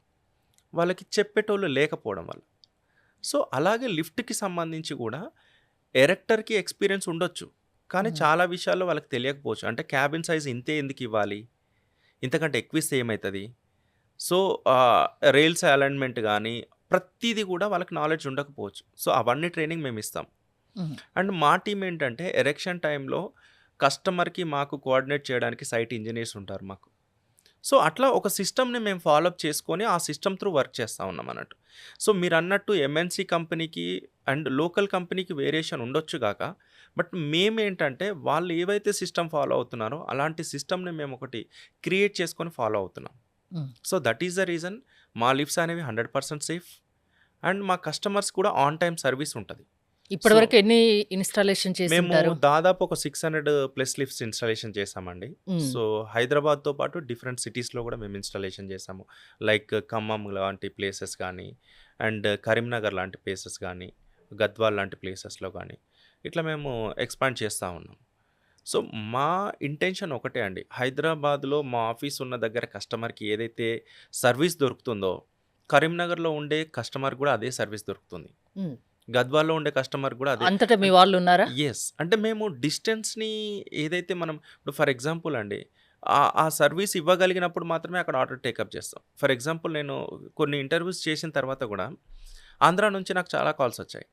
వాళ్ళకి చెప్పేటోళ్ళు లేకపోవడం వల్ల. సో, అలాగే లిఫ్ట్‌కి సంబంధించి గూడా ఎరెక్టర్‌కి ఎక్స్‌పీరియన్స్ ఉండొచ్చు. కానీ హ్మ్. చాలా విషయాల్లో వాళ్ళకి తెలియకపోవచ్చు. అంటే క్యాబిన్ సైజ్ ఇంతే ఎందుకివ్వాలి? ఇంతకంటే ఎక్కువిస్తే ఏమైతది? సో, రైల్స్ అలైన్‌మెంట్ గానీ, ప్రతీది గూడా వాళ్ళకి నాలెడ్జ్ ఉండకపోవచ్చు. సో, అవన్నీ ట్రైనింగ్ మేమిస్తాం. హ్మ్. అండ్ మా టీమ్ ఏంటంటే ఎరెక్షన్ టైంలో కస్టమర్‌కి మాకు కోఆర్డినేట్ చేయడానికి సైట్ ఇంజినీర్స్ ఉంటారు మాకు. సో, అట్లా ఒక సిస్టమ్‌ని మేము ఫాలో అప్ చేసుకొని ఆ సిస్టమ్ త్రూ వర్క్ చేస్తా ఉన్నామన్నట్టు. సో, మీరన్నట్టు ఎంఎన్‌సి కంపెనీకి అండ్ లోకల్ కంపెనీకి వేరియేషన్ ఉండొచ్చు గాక. బట్ మేమేంటంటే వాళ్ళు ఏవైతే సిస్టమ్ ఫాలో అవుతున్నారో అలాంటి సిస్టమ్‌ని మేమొకటి క్రియేట్ చేసుకొని ఫాలో అవుతున్నాం. హ్మ్. So, that is the reason మా లిఫ్ట్స్ అనేవి 100% సేఫ్. అండ్ మా కస్టమర్స్ కూడా ఆన్ టైమ్ సర్వీస్ ఉంటది. సో, ఇప్పటివరకు ఎన్ని ఇన్‌స్టాలేషన్ మేము చేసుంటారు? దాదాపు ఒక 600 ప్లస్ లిఫ్ట్స్ ఇన్‌స్టాలేషన్ చేశామండి. హ్మ్. సో, హైదరాబాద్‌తో పాటు డిఫరెంట్ సిటీస్‌లో గూడా మేము ఇన్‌స్టాలేషన్ చేశాము. లైక్ ఖమ్మం లాంటి ప్లేసెస్ గానీ, అండ్ కరీంనగర్ లాంటి ప్లేసెస్ గానీ, గద్వాల్ లాంటి ప్లేసెస్‌లో గానీ, ఇట్లా మేము ఎక్స్‌పాండ్ చేస్తా ఉన్నాం. సో, మా ఇంటెన్షన్ ఒకటే అండి. హైదరాబాద్‌లో మా ఆఫీస్ ఉన్న దగ్గర కస్టమర్‌కి ఏదైతే సర్వీస్ దొరుకుతుందో, కరీంనగర్‌లో ఉండే కస్టమర్ గూడా అదే సర్వీస్ దొరుకుతుంది. హ్మ్. గద్వాల్లో ఉండే కస్టమర్ గూడా అదే. అంతటా మీ వాళ్ళున్నారా? యెస్. అంటే మేము డిస్టెన్స్‌ని ఏదైతే మనం ఇప్పుడు ఫర్ ఎగ్జాంపుల్ అండి, ఆ సర్వీస్ ఇవ్వగలిగినప్పుడు మాత్రమే అక్కడ ఆర్డర్ టేకప్ చేస్తాం. ఫర్ ఎగ్జాంపుల్ నేను కొన్ని ఇంటర్వ్యూస్ చేసిన తర్వాత గూడా ఆంధ్ర నుంచి నాకు చాలా కాల్స్ వచ్చాయి.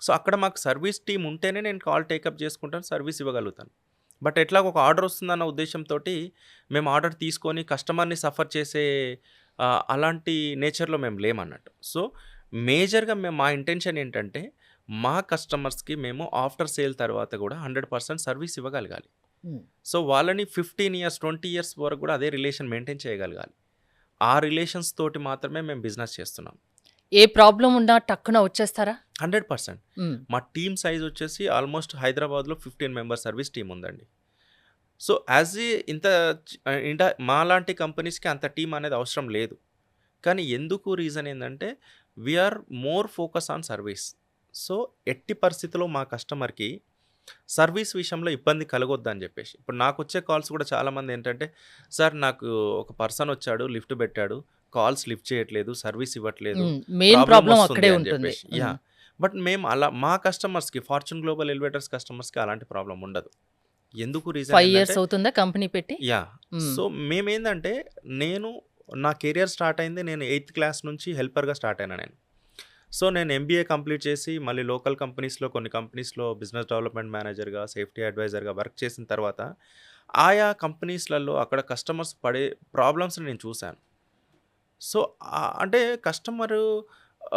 సో, అక్కడ మాకు సర్వీస్ టీమ్ ఉంటేనే నేను కాల్ టేకప్ చేసుకుంటాను, సర్వీస్ ఇవ్వగలుగుతాను. బట్ ఎట్లాగో ఒక ఆర్డర్ వస్తుందన్న ఉద్దేశ్యంతోటి మేము ఆర్డర్ తీసుకొని కస్టమర్‌ని సఫర్ చేసే అలాంటి నేచర్‌లో మేము లేమన్నట్టు. సో, మేజర్‌గా మా ఇంటెన్షన్ ఏంటంటే, మా కస్టమర్స్‌కి మేము ఆఫ్టర్ సేల్ తర్వాత గూడా 100% సర్వీస్ ఇవ్వగలగాలి. హ్మ్. సో, వాళ్ళని 15 ఇయర్స్, 20 ఇయర్స్ వరకు గూడా అదే రిలేషన్ మెయింటైన్ చేయగలగాలి. ఆ రిలేషన్స్ తోటి మాత్రమే మేము బిజినెస్ చేస్తున్నాం. ఏ ప్రాబ్లమ్ ఉన్నా టక్కున వచ్చేస్తారా? 100%. హ్మ్. మా టీమ్ సైజ్ వచ్చేసి ఆల్మోస్ట్ హైదరాబాద్‌లో 15 మెంబర్ సర్వీస్ టీమ్ ఉందండి. సో, యాజ్ ఎ ఇంత మాలాంటి కంపెనీస్‌కి అంత టీమ్ అనేది అవసరం లేదు. కానీ ఎందుకు రీజన్ ఏందంటే, we are more focus on service. So, ఎట్టి పరిస్థితిలో మా కస్టమర్‌కి సర్వీస్ విషయంలో ఇబ్బంది కలగొద్దని జెప్పేసి. ఇప్పుడు నాకొచ్చే కాల్స్ గూడా చాలామంది ఏంటంటే, "సార్ నాకు ఒక పర్సన్ వచ్చాడు, లిఫ్ట్ పెట్టాడు. కాల్స్ లిఫ్ట్ చేయట్లేదు, సర్వీస్ ఇవ్వట్లేదు. మెయిన్ ప్రాబ్లమ్ ప్రాబ్లమ్ వస్తుంది" అక్కడే అని ఉంటుంది. జెప్పేసి. యాహ్! బట్ మేము అలా మా కస్టమర్స్‌కి ఫార్చ్యూన్ గ్లోబల్ ఎలివేటర్స్ కస్టమర్స్‌కి అలాంటి ప్రాబ్లమ్ ఉండదు. ఎందుకు రీజన్ 5 ఏందంటే ఇయర్స్ అవుతుందా కంపెనీ పెట్టి? యాహ్! హ్మ్. సో, మేమేందంటే నేను నా కెరియర్ స్టార్ట్ అయింది నేను 8థ్ క్లాస్ నుంచి హెల్పర్‌గా స్టార్ట్ అయినా నేను. సో, నేను ఎంబీఏ కంప్లీట్ చేసి మళ్ళీ లోకల్ కంపెనీస్‌లో కొన్ని కంపెనీస్‌లో బిజినెస్ డెవలప్‌మెంట్ మేనేజర్‌గా, సేఫ్టీ అడ్వైజర్‌గా వర్క్ చేసిన తర్వాత ఆయా కంపెనీస్‌లలో అక్కడ కస్టమర్స్ పడే ప్రాబ్లమ్స్‌ని నేను చూసాను. సో, అంటే కస్టమరు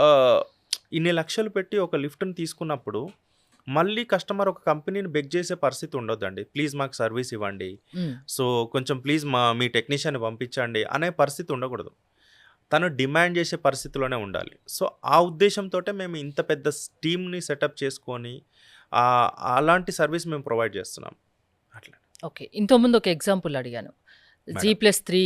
ఆహ్, ఇన్ని లక్షలు పెట్టి ఒక లిఫ్ట్‌ని తీసుకున్నప్పుడు మళ్ళీ కస్టమర్ ఒక కంపెనీని బెగ్ చేసే పరిస్థితి ఉండొద్దండి. ప్లీజ్ మాకు సర్వీస్ ఇవ్వండి. హ్మ్. సో, కొంచెం ప్లీజ్ మీ టెక్నీషియన్‌ని పంపించండి అనే పరిస్థితి ఉండకూడదు. తను డిమాండ్ చేసే పరిస్థితిలోనే ఉండాలి. సో, ఆ ఉద్దేశ్యంతోటే మేము ఇంత పెద్ద టీమ్‌ని సెటప్ చేసుకొని అలాంటి సర్వీస్ మేము ప్రొవైడ్ చేస్తున్నాం. అట్లా. ఓకే. ఇంతకుముందు ఒక ఎగ్జాంపుల్ అడిగాను. మేడం. G+3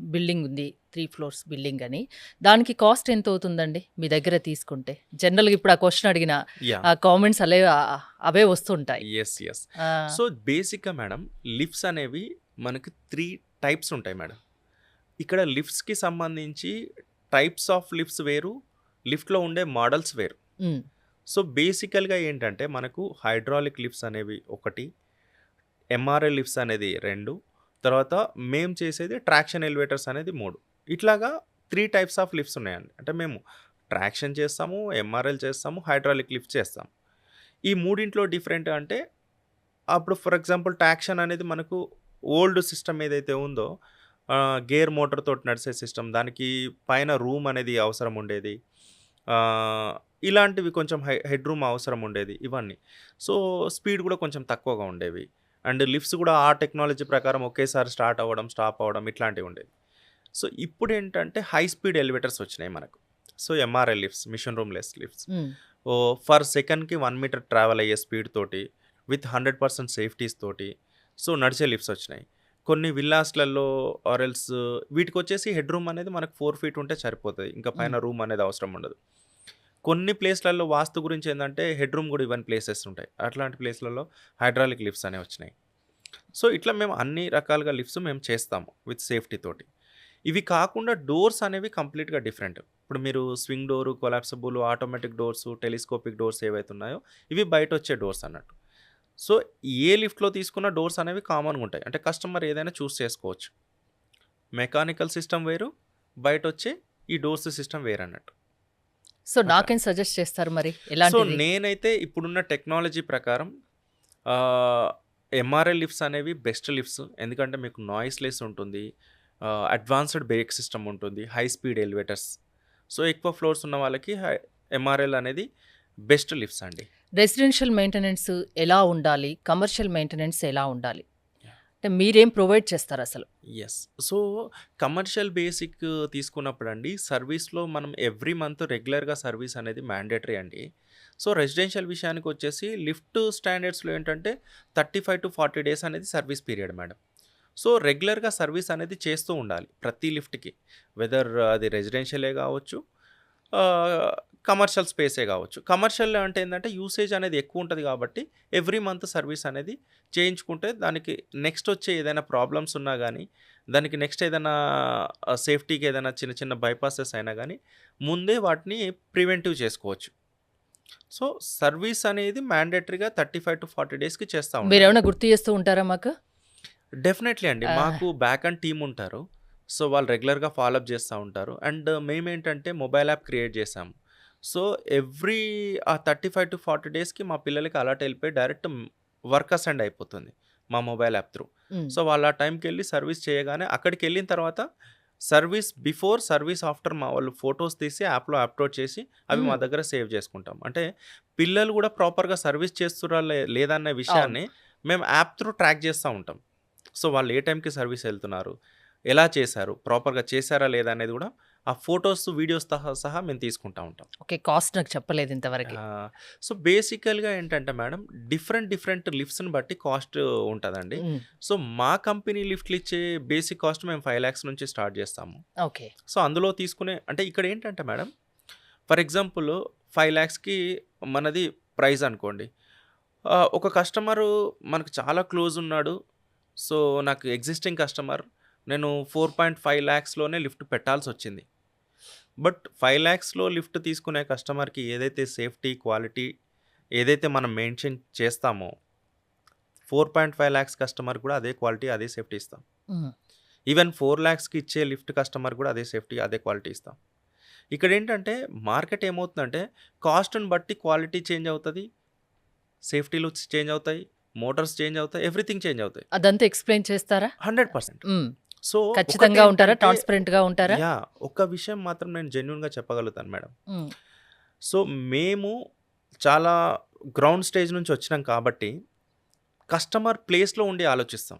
బిల్డింగ్ ఉంది. 3 ఫ్లోర్స్ బిల్డింగ్ అని. దానికి కాస్ట్ ఎంత అవుతుందండి మీ దగ్గర తీసుకుంటే? జనరల్‌గా ఇప్పుడు ఆ క్వెషన్ అడిగిన యాహ్! కామెంట్స్ అవే వస్తుంటాయి. యెస్. యెస్. ఆ! సో, బేసిక్‌గా మేడం లిఫ్ట్స్ అనేవి మనకి 3 టైప్స్ ఉంటాయి మేడం. ఇక్కడ లిఫ్ట్స్‌కి సంబంధించి టైప్స్ ఆఫ్ లిఫ్ట్స్ వేరు, లిఫ్ట్‌లో ఉండే మోడల్స్ వేరు. హ్మ్. సో, బేసికల్‌గా ఏంటంటే మనకు హైడ్రాలిక్ లిఫ్ట్స్ అనేవి ఒకటి, ఎంఆర్ఎల్ లిఫ్ట్స్ అనేది 2, తర్వాత మేము చేసేది ట్రాక్షన్ ఎలివేటర్స్ అనేది 3. ఇట్లాగా 3 టైప్స్ ఆఫ్ లిఫ్ట్స్ ఉన్నాయండి. అంటే మేము ట్రాక్షన్ చేస్తాము, ఎంఆర్ఎల్ చేస్తాము, హైడ్రాలిక్ లిఫ్ట్ చేస్తాం. ఈ మూడింట్లో డిఫరెంట్ అంటే అప్పుడు ఫర్ ఎగ్జాంపుల్ ట్రాక్షన్ అనేది మనకు ఓల్డ్ సిస్టమ్ ఏదైతే ఉందో గేర్ మోటార్ తోటి నడిసే సిస్టమ్. దానికి పైన రూమ్ అనేది అవసరం ఉండేది. ఇలాంటివి కొంచెం హెడ్ రూమ్ అవసరం ఉండేది ఇవన్నీ. సో, స్పీడ్ కూడా కొంచెం తక్కువగా ఉండేవి. అండ్ లిఫ్ట్స్ కూడా ఆ టెక్నాలజీ ప్రకారం ఒకేసారి స్టార్ట్ అవ్వడం, స్టాప్ అవ్వడం ఇట్లాంటివి ఉండేవి. సో, ఇప్పుడేంటంటే హై స్పీడ్ ఎలివేటర్స్ వచ్చినాయి మనకు. So, MRL lifts, machine room less lifts. Hmm. Per సెకండ్‌కి 1 మీటర్ ట్రావెల్ అయ్యే స్పీడ్ తోటి విత్ 100% సేఫ్టీస్ తోటి సో, నడిచే లిఫ్ట్స్ వచ్చినాయి. కొన్ని విల్లాస్‌లలో ఆర్ ఎల్స్ వీటికొచ్చేసి హెడ్ రూమ్ అనేది మనకు 4 ఫీట్ ఉంటే సరిపోతది. ఇంకా పైన హ్మ్. రూమ్ అనేది అవసరం ఉండదు. కొన్ని ప్లేస్‌లలో వాస్తు గురించి ఏందంటే హెడ్ రూమ్ కూడా ఇవ్వని ప్లేసెస్ ఉంటాయి. అట్లాంటి ప్లేస్‌లలో హైడ్రాలిక్ లిఫ్ట్స్ అనేవి వచ్చినాయి. సో, ఇట్లా మేము అన్ని రకాలుగా లిఫ్ట్స్ మేము చేస్తాము విత్ సేఫ్టీ తోటి. ఇవి కాకుండా డోర్స్ అనేవి కంప్లీట్‌గా డిఫరెంట్. ఇప్పుడు మీరు swing door, collapsible, automatic doors, telescopic doors ఏవైతే ఉన్నాయో ఇవి బయటొచ్చే డోర్స్ అన్నట్టు. సో, ఏ లిఫ్ట్‌లో తీసుకున్న డోర్స్ అనేవి కామన్‌గా ఉంటాయి. అంటే కస్టమర్ ఏదైనా చూజ్ చేసుకోవచ్చు. మెకానికల్ సిస్టమ్ వేరు, బయటొచ్చే ఈ డోర్స్ సిస్టమ్ వేరన్నట్టు. సో, అట్లా. నాకేం సజెస్ట్ చేస్తారు మరి? సో, ఎలాంటిది? నేనైతే ఇప్పుడున్న టెక్నాలజీ ప్రకారం ఆహ్, ఎంఆర్ఎల్ లిఫ్ట్స్ అనేవి బెస్ట్ లిఫ్ట్స్. ఎందుకంటే మీకు నాయిస్ లెస్ ఉంటుంది. అడ్వాన్స్డ్ బ్రేక్ సిస్టమ్ ఉంటుంది. High speed elevators. సో, ఎక్కువ ఫ్లోర్స్ ఉన్న వాళ్ళకి ఎంఆర్ఎల్ అనేది బెస్ట్ లిఫ్ట్స్ అండి. రెసిడెన్షియల్ మెయింటెనెన్స్ ఎలా ఉండాలి? కమర్షియల్ మెయింటెనెన్స్ ఎలా ఉండాలి? యాహ్! అంటే మీరేం ప్రొవైడ్ చేస్తారసలు? యెస్. సో, కమర్షియల్ బేసిక్ తీసుకున్నప్పుడండి సర్వీస్‌లో మనం ఎవ్రీ మంత్ రెగ్యులర్‌గా సర్వీస్ అనేది మ్యాండేటరీ అండి. సో, రెసిడెన్షియల్ విషయానికొచ్చేసి లిఫ్ట్ స్టాండర్డ్స్‌లో ఏంటంటే 35-40 డేస్ అనేది సర్వీస్ పీరియడ్ మేడం. సో, రెగ్యులర్‌గా సర్వీస్ అనేది చేస్తూ ఉండాలి ప్రతి లిఫ్ట్‌కి. వెదర్ అది రెసిడెన్షియలే కావచ్చు, కమర్షియల్ స్పేసే కావచ్చు. కమర్షియల్ అంటే ఏందంటే యూసేజ్ అనేది ఎక్కువ ఉంటది కాబట్టి ఎవ్రీ మంత్ సర్వీస్ అనేది చేయించుకుంటే దానికి నెక్స్ట్ వచ్చే ఏదైనా ప్రాబ్లమ్స్ ఉన్నా గానీ, దానికి నెక్స్ట్ ఏదైనా సేఫ్టీకి ఏదైనా చిన్న చిన్న బైపాసెస్ అయినా గానీ, ముందే వాటిని ప్రివెంటివ్ చేసుకోవచ్చు. సో, సర్వీస్ అనేది మ్యాండేటరీగా 35-40 డేస్‌కి చేస్తా ఉండాలి. మీరేమైనా గుర్తు చేస్తూ ఉంటారా మాకు? డెఫినెట్‌లీ అండి. ఆహ్, మాకు బ్యాక్ ఎండ్ టీమ్ ఉంటారు. సో, వాళ్ళు రెగ్యులర్‌గా ఫాలో అప్ చేస్తా ఉంటారు. అండ్ మేమేంటంటే మొబైల్ యాప్ క్రియేట్ చేసాము. సో, ఎవ్రీ 35-40 డేస్‌కి మా పిల్లలకి అలర్ట్ ఎళ్ళిపోయి డైరెక్ట్ వర్క్ అసైన్డ్ అయిపోతుంది. మా మొబైల్ యాప్ త్రూ. హ్మ్. సో, వాళ్ళు ఆ టైంకెళ్ళి సర్వీస్ చేయగానే అక్కడికెళ్ళిన తర్వాత సర్వీస్ బిఫోర్, సర్వీస్ ఆఫ్టర్ మా వాళ్ళు ఫోటోస్ తీసి యాప్‌లో అప్‌లోడ్ చేసి అవి మా హ్మ్. దగ్గర సేవ్ చేసుకుంటాం. అంటే పిల్లలు కూడా ప్రాపర్‌గా సర్వీస్ చేస్తుర్రా లేదా అనే అవును. విషయాన్ని మేము యాప్ త్రూ ట్రాక్ చేస్తా ఉంటాం. సో, వాళ్ళు ఏ టైంకి సర్వీస్ ఎళ్తున్నారు? ఎలా చేశారు? ప్రాపర్‌గా చేశారా లేదా అనేది గూడా ఆ ఫోటోస్, వీడియోస్ సహా మేము తీసుకుంటా ఉంటాం. ఓకే. కాస్ట్ నాకు చెప్పలేదు ఇంతవరకి. సో, బేసికల్‌గా ఏంటంటే మేడం డిఫరెంట్ లిఫ్ట్స్‌ని బట్టి కాస్ట్ ఉంటదండి. హ్మ్. సో, మా కంపెనీ లిఫ్ట్‌లు ఇచ్చే బేసిక్ కాస్ట్ మేము 5,00,000 నుంచి స్టార్ట్ చేస్తాము. ఓకే. సో, అందులో తీసుకునే అంటే ఇక్కడ ఏంటంటే మేడం ఫర్ ఎగ్జాంపుల్ 5,00,000కి మనది ప్రైస్ అనుకోండి. ఒక కస్టమరు మనకు చాలా క్లోజ్ ఉన్నాడు. సో, నాకు ఎగ్జిస్టింగ్ కస్టమర్ నేను 4.5 లాక్స్‌లోనే లిఫ్ట్ పెట్టాల్సొచ్చింది. బట్ 5 లాక్స్‌లో లిఫ్ట్ తీసుకునే కస్టమర్‌కి ఏదైతే సేఫ్టీ, క్వాలిటీ ఏదైతే మనం మెయింటైన్ చేస్తామో 4.5 లాక్స్ కస్టమర్ కూడా అదే క్వాలిటీ, అదే సేఫ్టీ ఇస్తాం. హ్మ్. ఈవెన్ 4 లాక్స్‌కి ఇచ్చే లిఫ్ట్ కస్టమర్ కూడా అదే సేఫ్టీ, అదే క్వాలిటీ ఇస్తాం. ఇక్కడేంటంటే మార్కెట్ ఏమవుతుందంటే కాస్ట్‌ని బట్టి క్వాలిటీ చేంజ్ అవుతది. సేఫ్టీలు చేంజ్ అవుతాయి. మోటార్స్ చేంజ్ అవుతాయి. ఎవ్రీథింగ్ చేంజ్ అవుతాయి. అదంతా ఎక్స్‌ప్లెయిన్ చేస్తారా? 100%. హ్మ్. సో, ఖచ్చితంగా ఉంటారా? ఒకటేంటంటే ట్రాన్స్‌పరెంట్‌గా ఉంటారా? ఒక్క విషయం మాత్రం నేను జెన్యూన్‌గా చెప్పగలుగుతాను మేడం. హ్మ్. సో, మేము చాలా గ్రౌండ్ స్టేజ్ నుంచి వచ్చినాం కాబట్టి, కస్టమర్ ప్లేస్‌లో ఉండి ఆలోచిస్తాం.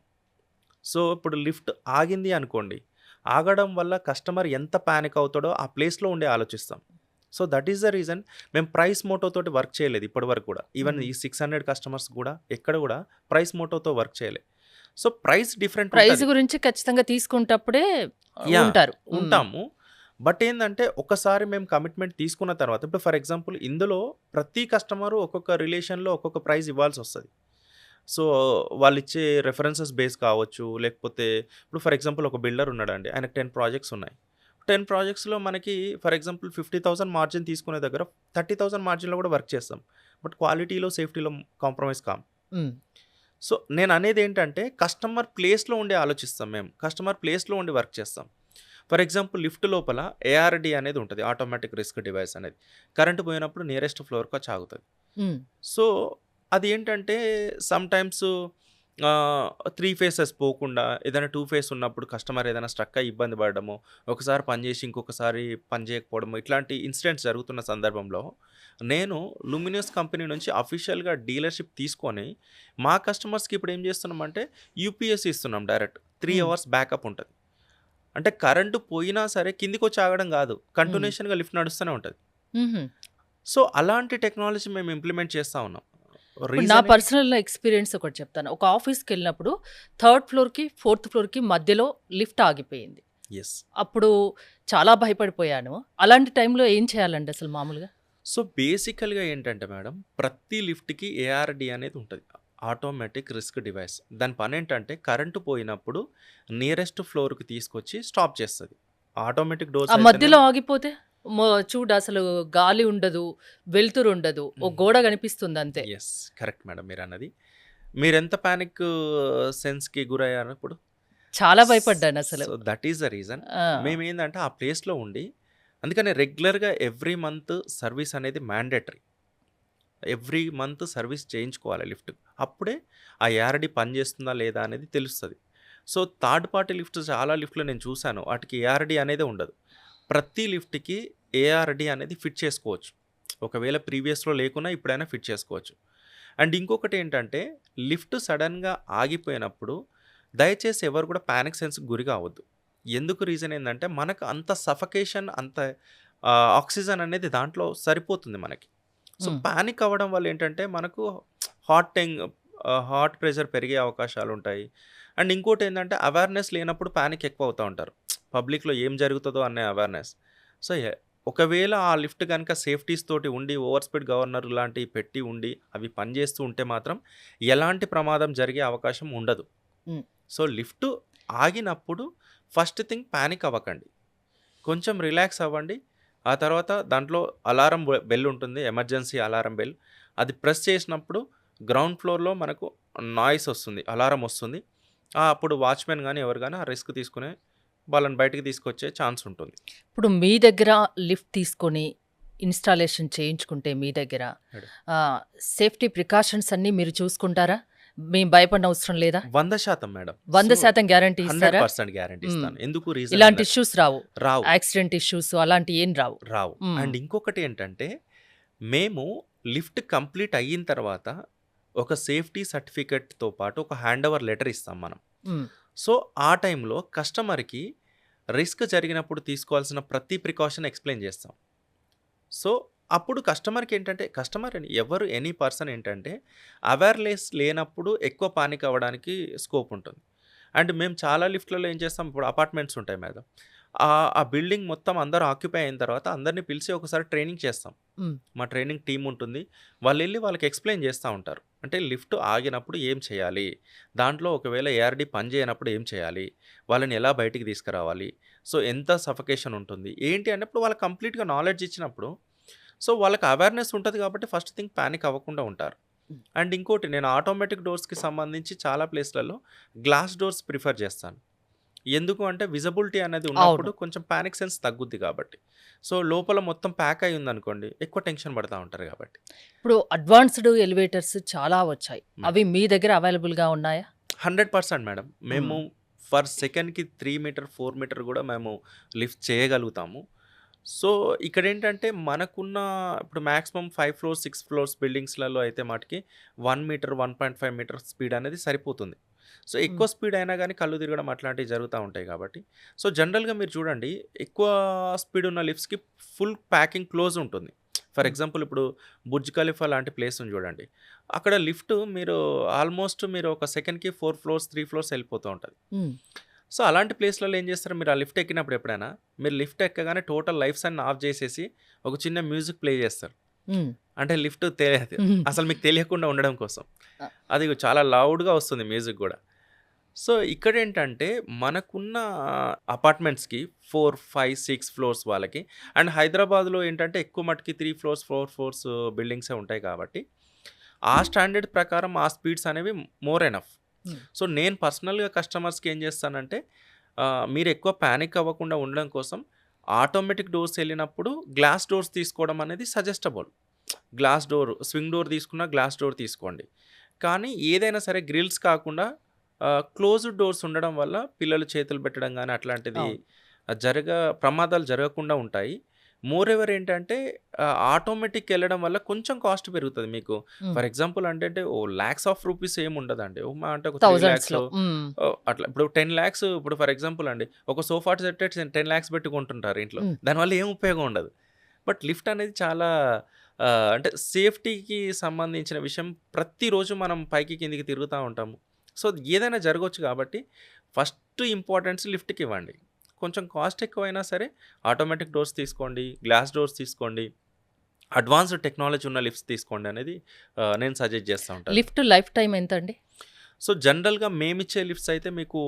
సో, ఇప్పుడు లిఫ్ట్ ఆగింది అనుకోండి. ఆగడం వల్ల కస్టమర్ ఎంత పానిక్ అవుతాడో ఆ ప్లేస్‌లో ఉండి ఆలోచిస్తాం. So, that is the reason మేము ప్రైస్ మోటో తోటి వర్క్ చేయలేదు ఇప్పటి వరకు కూడా. ఈవెన్ హ్మ్. ఈ 600 కస్టమర్స్ కూడా ఎక్కడ కూడా ప్రైస్ మోటోతో వర్క్ చేయలే. సో, ప్రైస్ డిఫరెంట్ ప్రైస్ ఉంటది. గురించి ఖచ్చితంగా తీసుకుంటప్పుడే యాహ్! ఉంటారు. హ్మ్. ఉంటాము. బట్ ఏందంటే ఒకసారి మేము కమిట్మెంట్ తీసుకున్న తర్వాత ఇప్పుడు ఫర్ ఎగ్జాంపుల్ ఇందులో ప్రతి కస్టమరు ఒక్కొక్క రిలేషన్‌లో ఒక్కొక్క ప్రైస్ ఇవ్వాల్సొస్తది. సో, వాళ్ళిచ్చే రెఫరెన్సెస్ బేస్ కావచ్చు. లేకపోతే ఇప్పుడు ఫర్ ఎగ్జాంపుల్ ఒక బిల్డర్ ఉన్నాడండి. ఆయనకు 10 ప్రాజెక్ట్స్ ఉన్నాయి. 10 ప్రాజెక్ట్స్‌లో మనకి ఫర్ ఎగ్జాంపుల్ 50,000 మార్జిన్ తీసుకునే దగ్గర 30,000 మార్జిన్‌లో కూడా వర్క్ చేస్తాం. బట్ క్వాలిటీలో, సేఫ్టీలో కాంప్రమైజ్ కాము. హ్మ్. సో, నేననేదేంటంటే కస్టమర్ ప్లేస్‌లో ఉండి ఆలోచిస్తాం మేము. కస్టమర్ ప్లేస్‌లో ఉండి వర్క్ చేస్తాం. ఫర్ ఎగ్జాంపుల్ లిఫ్ట్ లోపల ఏఆర్‌డీ అనేది ఉంటది. ఆటోమేటిక్ రిస్క్ డివైస్ అనేది. కరెంట్ పోయినప్పుడు నియరెస్ట్ ఫ్లోర్‌కొచ్చి ఆగుతది. హ్మ్. సో, అది ఏంటంటే సమ్‌టైమ్స్ 3 ఫేసెస్ పోకుండా ఏదైనా 2 ఫేస్ ఉన్నప్పుడు కస్టమర్ ఏదైనా స్ట్రక్ అయ్యి ఇబ్బంది పడడమో, ఒకసారి పని చేసి ఇంకొకసారి పని చేయకపోవడమో ఇట్లాంటి ఇన్సిడెంట్స్ జరుగుతున్న సందర్భంలో నేను లూమినస్ కంపెనీ నుంచి అఫీషియల్‌గా డీలర్‌షిప్ తీసుకొని మా కస్టమర్స్‌కి ఇప్పుడు ఏం చేస్తున్నామంటే యూపీఎస్ ఇస్తున్నాం డైరెక్ట్. 3 హ్మ్. అవర్స్ బ్యాకప్ ఉంటది. అంటే కరెంట్ పోయినా సరే కిందకొచ్చి ఆగడం కాదు. హ్మ్. కంటిన్యూషన్‌గా లిఫ్ట్ నడుస్తూనే ఉంటది. హుహు. సో, అలాంటి టెక్నాలజీ మేము ఇంప్లిమెంట్ చేస్తా ఉన్నాం. ఇప్పుడు నా రీజన్ ఏంటి పర్సనల్ ఎక్స్‌పీరియన్స్ ఒకటి చెప్తాను. ఒక ఆఫీస్‌కెళ్ళినప్పుడు థర్డ్ ఫ్లోర్‌కి, ఫోర్త్ ఫ్లోర్‌కి మధ్యలో లిఫ్ట్ ఆగిపోయింది. యెస్. అప్పుడు చాలా భయపడిపోయాను. అలాంటి టైంలో ఏం చేయాలండి అసలు మామూలుగా? సో, బేసికల్‌గా ఏంటంటే మేడం, ప్రతి లిఫ్ట్‌కి ఏఆర్‌డీ అనేది ఉంటది. Automatic risk device. దాని పనేంటంటే కరెంట్ పోయినప్పుడు నియరెస్ట్ ఫ్లోర్‌కి తీసుకొచ్చి స్టాప్ చేస్తది. ఆటోమేటిక్ ఆ డోర్స్ మధ్యలో అయితేనేమో ఆగిపోతే? చూడు అసలు గాలి ఉండదు, వెలుతురుండదు. ఓ గోడ కనిపిస్తుందంతే. యెస్. కరెక్ట్ మేడం మీరన్నది. మీరెంత పానిక్ సెన్స్‌కి గురయ్యారు ఇప్పుడు? చాలా భయపడ్డానసలు. So, that is the reason. ఆ! మేమేందంటే ఆ ప్లేస్‌లో ఉండి అందుకనే రెగ్యులర్‌గా ఎవ్రీ మంత్ సర్వీస్ అనేది మ్యాండేటరీ. ఎవ్రీ మంత్ సర్వీస్ చేయించుకోవాలి లిఫ్ట్. అప్పుడే ఆ ఏఆర్‌డీ పనిచేస్తుందా లేదా అనేది తెలుస్తది. సో, థర్డ్ పార్టీ లిఫ్ట్స్ చాలా లిఫ్ట్‌లు నేను చూసాను. వాటికి ఏఆర్‌డీ అనేదే ఉండదు. ప్రతి లిఫ్ట్‌కి ఏఆర్‌డీ అనేది ఫిట్ చేసుకోవచ్చు. ఒకవేళ ప్రీవియస్‌లో లేకున్నా ఇప్పుడైనా ఫిట్ చేసుకోవచ్చు. అండ్ ఇంకొకటేంటంటే లిఫ్ట్ సడెన్‌గా ఆగిపోయినప్పుడు దయచేసి ఎవరు కూడా పానిక్ సెన్స్‌కి గురి కావద్దు. ఎందుకు రీజన్ ఏందంటే మనకు అంత సఫకేషన్ అంత ఆక్సిజన్ అనేది దాంట్లో సరిపోతుంది మనకి. సో, హ్మ్. పానిక్ అవ్వడం వల్ల ఏంటంటే మనకు హార్ట్ ప్రెషర్ పెరిగే అవకాశాలుంటాయి. అండ్ ఇంకోటేందంటే అవేర్‌నెస్ లేనప్పుడు పానిక్ ఎక్కువ అవుతా ఉంటారు. పబ్లిక్‌లో ఏం జరుగుతదో అనే అవేర్‌నెస్. సో, ఒకవేళ ఆ లిఫ్ట్ గనుక సేఫ్టీస్ తోటి ఉండి, ఓవర్ స్పీడ్ గవర్నర్ లాంటివి పెట్టి ఉండి, అవి పనిచేస్తూ ఉంటే మాత్రం ఎలాంటి ప్రమాదం జరిగే అవకాశం ఉండదు. హ్మ్. సో, లిఫ్ట్ ఆగినప్పుడు ఫస్ట్ థింగ్ పానిక్ అవ్వకండి. కొంచెం రిలాక్స్ అవ్వండి. ఆ తర్వాత దాంట్లో అలారం బెల్ ఉంటుంది. Emergency alarm bell. అది ప్రెస్ చేసినప్పుడు గ్రౌండ్ ఫ్లోర్‌లో మనకు నాయిస్ వస్తుంది. అలారం వస్తుంది. అప్పుడు వాచ్‌మెన్ గాని, ఎవరు గాని ఆ రిస్క్ తీసుకొని వాళ్ళని బయటికి తీసుకొచ్చే ఛాన్స్ ఉంటుంది. ఇప్పుడు మీ దగ్గర లిఫ్ట్ తీసుకొని ఇన్‌స్టాలేషన్ చేయించుకుంటే మీ దగ్గర మేడం. సేఫ్టీ ప్రికాషన్స్ అన్నీ మీరు చూసుకుంటారా? మేము భయపడనవసరం లేదా? 100% మేడం. సో, 100% గ్యారంటీ ఇస్తారా? 100% గ్యారంటీ హ్మ్. ఇస్తాను. ఎందుకు రీజన్ ఇలాంటి ఏందంటే ఇష్యూస్ రావు. రావు. యాక్సిడెంట్ ఇష్యూస్ అలాంటివి ఏం రావు. రావు. హ్మ్. అండ్ ఇంకొకటి ఏంటంటే, మేము లిఫ్ట్ కంప్లీట్ అయిన తర్వాత ఒక సేఫ్టీ సర్టిఫికేట్‌తో పాటు ఒక హ్యాండ్ ఓవర్ లెటర్ ఇస్తాం మనం. హ్మ్. సో, ఆ టైంలో కస్టమర్‌కి రిస్క్ జరిగినప్పుడు తీసుకోవాల్సిన ప్రతి ప్రికాషన్ ఎక్స్‌ప్లెయిన్ చేస్తాం. సో, అప్పుడు కస్టమర్‌కి ఏంటంటే కస్టమర్ అని ఎవరు ఎనీ పర్సన్ ఏంటంటే అవేర్‌నెస్ లేనప్పుడు ఎక్కువ పానిక్ అవ్వడానికి స్కోప్ ఉంటుంది. అండ్ మేము చాలా లిఫ్ట్‌లలో ఏం చేస్తాం, ఇప్పుడు అపార్ట్మెంట్స్ ఉంటాయి మేడం. ఆ బిల్డింగ్ మొత్తం అందరూ ఆక్యుపై అయిన తర్వాత అందరిని పిలిచి ఒకసారి ట్రైనింగ్ చేస్తాం. హ్మ్. మా ట్రైనింగ్ టీమ్ ఉంటుంది. వాళ్ళెళ్లి వాళ్ళకి ఎక్స్‌ప్లెయిన్ చేస్తా ఉంటారు. అంటే లిఫ్ట్ ఆగినప్పుడు ఏం చేయాలి? దాంట్లో ఒకవేళ ఏఆర్‌డీ పని చేయనప్పుడు ఏం చేయాలి? వాళ్ళని ఎలా బయటికి తీసుకురావాలి? సో, ఎంత సఫకేషన్ ఉంటుంది? ఏంటి అన్నప్పుడు వాళ్ళకి కంప్లీట్‌గా నాలెడ్జ్ ఇచ్చినప్పుడు, సో, వాళ్ళకి అవేర్‌నెస్ ఉంటది కాబట్టి ఫస్ట్ థింగ్ పానిక్ అవ్వకుండా ఉంటారు. హ్మ్. అండ్ ఇంకోటి నేను ఆటోమేటిక్ డోర్స్‌కి సంబంధించి చాలా ప్లేస్‌లలో గ్లాస్ డోర్స్ ప్రిఫర్ చేస్తాను. ఎందుకు అంటే విజిబిలిటీ అనేది ఉన్నప్పుడు అవును. కొంచెం పానిక్ సెన్స్ తగ్గుద్ది కాబట్టి. సో, లోపల మొత్తం ప్యాక్ అయ్యి ఉందనుకోండి, ఎక్కువ టెన్షన్ పడతా ఉంటారు కాబట్టి. ఇప్పుడు అడ్వాన్స్‌డ్ ఎలివేటర్స్ చాలా వచ్చాయి. మేడం. అవి మీ దగ్గర అవైలబుల్‌గా ఉన్నాయా? 100% మేడం. మేము హ్మ్. ఫర్ సెకండ్‌కి 3 మీటర్, 4 మీటర్ గూడా మేము లిఫ్ట్ చేయగలుగుతాము. సో, ఇక్కడేంటంటే మనకున్న ఇప్పుడు మాక్సిమం 5 ఫ్లోర్స్, 6 ఫ్లోర్స్ బిల్డింగ్స్‌లలో అయితే మటికి 1 మీటర్, 1.5 మీటర్ స్పీడ్ అనేది సరిపోతుంది. సో, హ్మ్. ఎక్కువ స్పీడ్ అయినా గానీ కళ్ళు తిరగడం అట్లాంటివి జరుగుతా ఉంటాయి కాబట్టి. సో, జనరల్‌గా మీరు చూడండి ఎక్కువ స్పీడ్ ఉన్న లిఫ్ట్స్‌కి ఫుల్ ప్యాకింగ్ క్లోజ్ ఉంటుంది. ఫర్ హ్మ్. ఎగ్జాంపుల్ ఇప్పుడు బుర్జ్ ఖలీఫా లాంటి ప్లేస్‌ని చూడండి. అక్కడ లిఫ్ట్ మీరు ఆల్మోస్ట్ మీరు ఒక సెకండ్‌కి 4 ఫ్లోర్స్, 3 ఫ్లోర్స్ ఎళ్ళిపోతూ ఉంటది. హ్మ్. సో, అలాంటి ప్లేస్‌లలో ఏం చేస్తారు, మీరు ఆ లిఫ్ట్ ఎక్కినప్పుడు ఎప్పుడైనా, మీరు లిఫ్ట్ ఎక్కగానే టోటల్ లైట్స్ అన్ని ఆఫ్ చేసేసి, ఒక చిన్న మ్యూజిక్ ప్లే చేస్తారు. హ్మ్. అంటే లిఫ్ట్ అసలు మీకు తెలియకుండా ఉండడం కోసం. ఆ! అది చాలా లౌడ్‌గా వస్తుంది మ్యూజిక్ గూడా. సో, ఇక్కడేంటంటే మనకున్న అపార్ట్మెంట్స్‌కి 4, 5, 6 ఫ్లోర్స్ వాళ్ళకి అండ్ హైదరాబాద్‌లో ఏంటంటే ఎక్కువ మట్టుకి 3 ఫ్లోర్స్, 4 ఫ్లోర్స్ బిల్డింగ్సే ఉంటాయి కాబట్టి, ఆ స్టాండర్డ్ ప్రకారం ఆ స్పీడ్స్ అనేవి మోర్ ఎనఫ్. హ్మ్. సో, నేను పర్సనల్‌గా కస్టమర్స్‌కి ఏం చేస్తానంటే మీరు ఎక్కువ పానిక్ అవ్వకుండా ఉండడం కోసం ఆటోమేటిక్ డోర్స్ ఎళ్ళినప్పుడు గ్లాస్ డోర్స్ తీసుకోవడం అనేది suggestible. Glass door, swing door తీసుకున్నా గ్లాస్ డోర్ తీసుకోండి. కానీ ఏదైనా సరే గ్రిల్స్ కాకుండా క్లోజ్డ్ డోర్స్ ఉండడం వల్ల పిల్లలు చేతులు పెట్టడం గానీ అట్లాంటిది అవును. ప్రమాదాలు జరగకుండా ఉంటాయి. మోర్ ఎవర్ ఏంటంటే ఆటోమేటిక్ ఎళ్ళడం వల్ల కొంచెం కాస్ట్ పెరుగుతది మీకు. హ్మ్. ఫర్ ఎగ్జాంపుల్ అంటే లాక్స్ ఆఫ్ రూపీస్ ఏమి ఉండదండి. మహా అంటే ఒక 3 థౌసండ్స్‌లో. లాక్సో హ్మ్. అట్లా. ఇప్పుడు 10 లాక్స్ ఇప్పుడు ఫర్ ఎగ్జాంపుల్ అండి. ఒక సోఫా సెట్టే 10 లాక్స్ పెట్టి కొంటుంటారు ఇంట్లో. హ్మ్. దానివల్ల ఏం ఉపయోగం ఉండదు. బట్ లిఫ్ట్ అనేది చాలా అంటే సేఫ్టీకి సంబంధించిన విషయం. ప్రతిరోజు మనం పైకి కిందకి తిరుగుతా ఉంటాము. సో, ఏదైనా జరగొచ్చు కాబట్టి ఫస్ట్ ఇంపార్టెన్స్ లిఫ్ట్‌కి ఇవ్వండి. కొంచెం కాస్ట్ ఎక్కువైనా సరే ఆటోమేటిక్ డోర్స్ తీసుకోండి. గ్లాస్ డోర్స్ తీసుకోండి. అడ్వాన్స్డ్ టెక్నాలజీ ఉన్న లిఫ్ట్స్ తీసుకోండి అనేది నేను సజెస్ట్ చేస్తా ఉంటాను. లిఫ్ట్ లైఫ్ టైమ్ ఎంతండి? సో, జనరల్‌గా మేమిచ్చే లిఫ్ట్స్ అయితే మీకు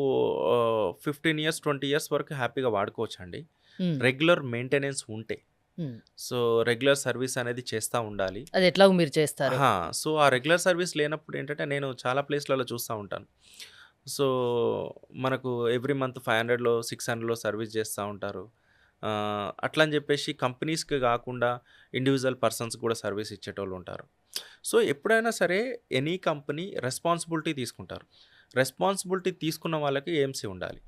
15 ఇయర్స్, 20 ఇయర్స్ వరకు హ్యాపీగా వాడుకోవచ్చండి. హ్మ్. రెగ్యులర్ మెయింటెనెన్స్ ఉంటే. హ్మ్. సో, రెగ్యులర్ సర్వీస్ అనేది చేస్తా ఉండాలి. అది ఎట్లాగో మీరు చేస్తారు. సో, ఆ రెగ్యులర్ సర్వీస్ లేనప్పుడు ఏంటంటే నేను చాలా ప్లేస్‌లలో చూస్తా ఉంటాను. సో, మనకు ఎవ్రీ మంత్ 500లో, 600లో సర్వీస్ చేస్తా ఉంటారు. అట్లా అని చెప్పేసి కంపెనీస్‌కి కాకుండా ఇండివిడ్యువల్ పర్సన్స్ కూడా సర్వీస్ ఇచ్చేటోళ్ళుంటారు. సో, ఎప్పుడైనా సరే ఎనీ కంపెనీ రెస్పాన్సిబిలిటీ తీసుకుంటారు. రెస్పాన్సిబిలిటీ తీసుకున్న వాళ్ళకి ఏఎంసీ ఉండాలి.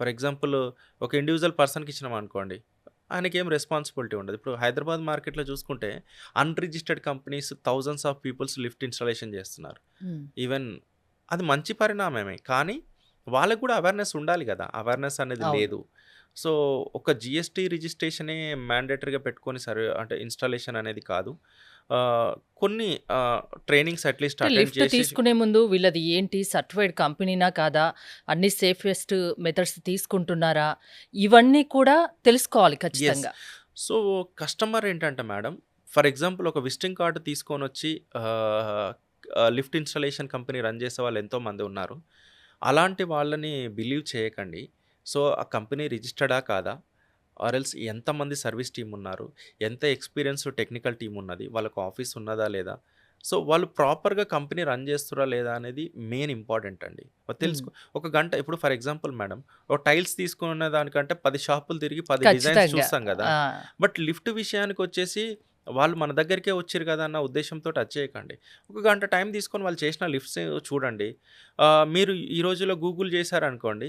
ఫర్ ఎగ్జాంపుల్ ఒక ఇండివిడ్యువల్ పర్సన్‌కి ఇచ్చినామనుకోండి, ఆయనకేం రెస్పాన్సిబిలిటీ ఉండదు. ఇప్పుడు హైదరాబాద్ మార్కెట్‌లో చూసుకుంటే unregistered companies thousands of peoples lift installation చేస్తున్నారు. హ్మ్. ఈవెన్ అది మంచి పరిణామమే. కానీ వాళ్ళకి కూడా అవేర్‌నెస్ ఉండాలి గదా! అవేర్‌నెస్ అనేది అవును. లేదు. సో, ఒక జీఎస్టీ రిజిస్ట్రేషనే మ్యాండేటరీగా పెట్టుకొని అంటే ఇన్‌స్టాలేషన్ అనేది కాదు. కొన్ని ట్రైనింగ్స్ అట్‌లీస్ట్ అంటే అటెండ్ లిఫ్ట్ చేసేసి తీసుకునే ముందు వీళ్ళది ఏంటి? సర్టిఫైడ్ కంపెనీనా కాదా? అన్ని సేఫెస్ట్ మెథడ్స్ తీసుకుంటున్నారా? ఇవన్నీ కూడా తెలుసుకోవాలి యెస్. ఖచ్చితంగా. సో, కస్టమర్ ఏంటంటే మేడం, ఫర్ ఎగ్జాంపుల్ ఒక విజిటింగ్ కార్డ్ తీసుకొనొచ్చి లిఫ్ట్ ఇన్‌స్టాలేషన్ కంపెనీ రన్ చేసే వాళ్ళు ఎంతోమంది ఉన్నారు. అలాంటి వాళ్ళని బిలీవ్ చేయకండి. సో, ఆ కంపెనీ రిజిస్టర్డా కాదా? ఆర్ ఎల్స్ ఎంతమంది సర్వీస్ టీమ్ ఉన్నారు? ఎంత ఎక్స్‌పీరియన్స్డ్ టెక్నికల్ టీమ్ ఉన్నది? వాళ్ళకి ఆఫీస్ ఉన్నదా లేదా? సో, వాళ్ళు ప్రాపర్‌గా కంపెనీ రన్ చేస్తుర్రా లేదా అనేది మెయిన్ ఇంపార్టెంట్ అండి. హ్మ్. ఒక గంట ఇప్పుడు ఫర్ ఎగ్జాంపుల్ మేడం, ఒక టైల్స్ తీసుకునే దానికంటే 10 షాపులు తిరిగి 10 డిజైన్స్ ఖచ్చితంగా. చూస్తాం గదా! ఆ! బట్ లిఫ్ట్ విషయానికొచ్చేసి వాళ్ళు మన దగ్గరికే వచ్చిర్రు కదా అన్న ఉద్దేశ్యంతో టచ్ చేయకండి. ఒక గంట టైం తీసుకొని వాళ్ళు చేసిన లిఫ్ట్స్ చూడండి. మీరు ఈ రోజుల్లో గూగుల్ చేశారనుకోండి,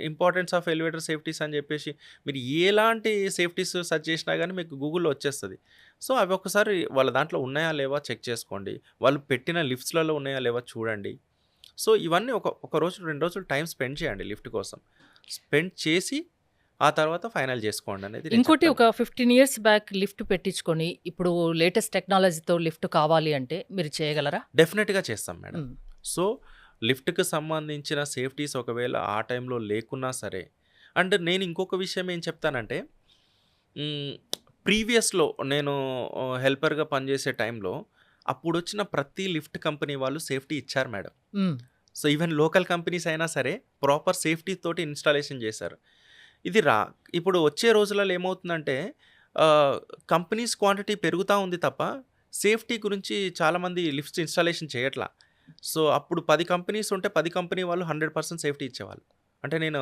ఇంపార్టెన్స్ ఆఫ్ ఎలివేటర్ సేఫ్టీస్ అని చెప్పేసి మీరు ఎలాంటి సేఫ్టీస్ సెర్చ్ చేసినా గానీ మీకు గూగుల్‌లో వచ్చేస్తది. సో, అవి ఒక్కసారి వాళ్ళ దాంట్లో ఉన్నాయా లేవా చెక్ చేసుకోండి. వాళ్ళు పెట్టిన లిఫ్ట్స్‌లలో ఉన్నాయా లేవా చూడండి. సో, ఇవన్నీ ఒక రోజు, 2 రోజులు టైం స్పెండ్ చేయండి లిఫ్ట్ కోసం. స్పెండ్ చేసి ఆ తర్వాత ఫైనల్ చేసుకోండి అనేది నేను ఇంకోటి చెప్తాను. ఒక 15 ఇయర్స్ బ్యాక్ లిఫ్ట్ పెట్టించుకొని, ఇప్పుడు లేటెస్ట్ టెక్నాలజీతో లిఫ్ట్ కావాలి అంటే మీరు చేయగలరా? డెఫినెట్‌గా చేస్తాం మేడం. హ్మ్. సో, లిఫ్ట్‌కి సంబంధించిన సేఫ్టీస్ ఒకవేళ ఆ టైంలో లేకున్నా సరే, అండ్ నేను ఇంకొక విషయం ఏం చెప్తానంటే, హ్మ్, ప్రీవియస్‌లో నేను హెల్పర్‌గా పనిచేసే టైంలో అప్పుడొచ్చిన ప్రతి లిఫ్ట్ కంపెనీ వాళ్ళు సేఫ్టీ ఇచ్చారు మేడం. హ్మ్. సో, ఈవెన్ లోకల్ కంపెనీస్ అయినా సరే ప్రాపర్ సేఫ్టీ తోటి ఇన్‌స్టాలేషన్ చేశారు. ఇది ఇప్పుడు వచ్చే రోజులలో ఏమవుతుందంటే కంపెనీస్ క్వాంటిటీ పెరుగుతా ఉంది తప్ప, సేఫ్టీ గురించి చాలామంది లిఫ్ట్స్ ఇన్‌స్టాలేషన్ చేయట్లా. సో, అప్పుడు 10 కంపెనీస్ ఉంటే 10 కంపెనీ వాళ్ళు 100% సేఫ్టీ ఇచ్చేవాళ్ళు. అంటే నేను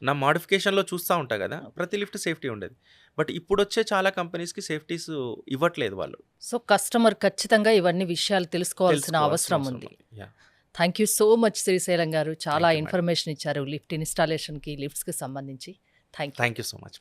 నా మోడిఫికేషన్‌లో చూస్తా ఉంటా గదా! ప్రతి లిఫ్ట్ సేఫ్టీ ఉండేది. బట్ ఇప్పుడొచ్చే చాలా కంపెనీస్‌కి సేఫ్టీస్ ఇవ్వట్లేదు వాళ్ళు. సో, కస్టమర్ ఖచ్చితంగా ఇవన్నీ విషయాలు తెలుసుకోవాల్సిన తెలుసుకోవాల్సిన అవసరం అవసరం ఉంది. ఉంది. Yeah! Thank you so much Srisailam గారు. చాలా థాంక్ యూ మేడం. ఇన్ఫర్మేషన్ ఇచ్చారు లిఫ్ట్ ఇన్‌స్టాలేషన్‌కి, లిఫ్ట్స్‌కి సంబంధించి. Thank you. Thank you so much.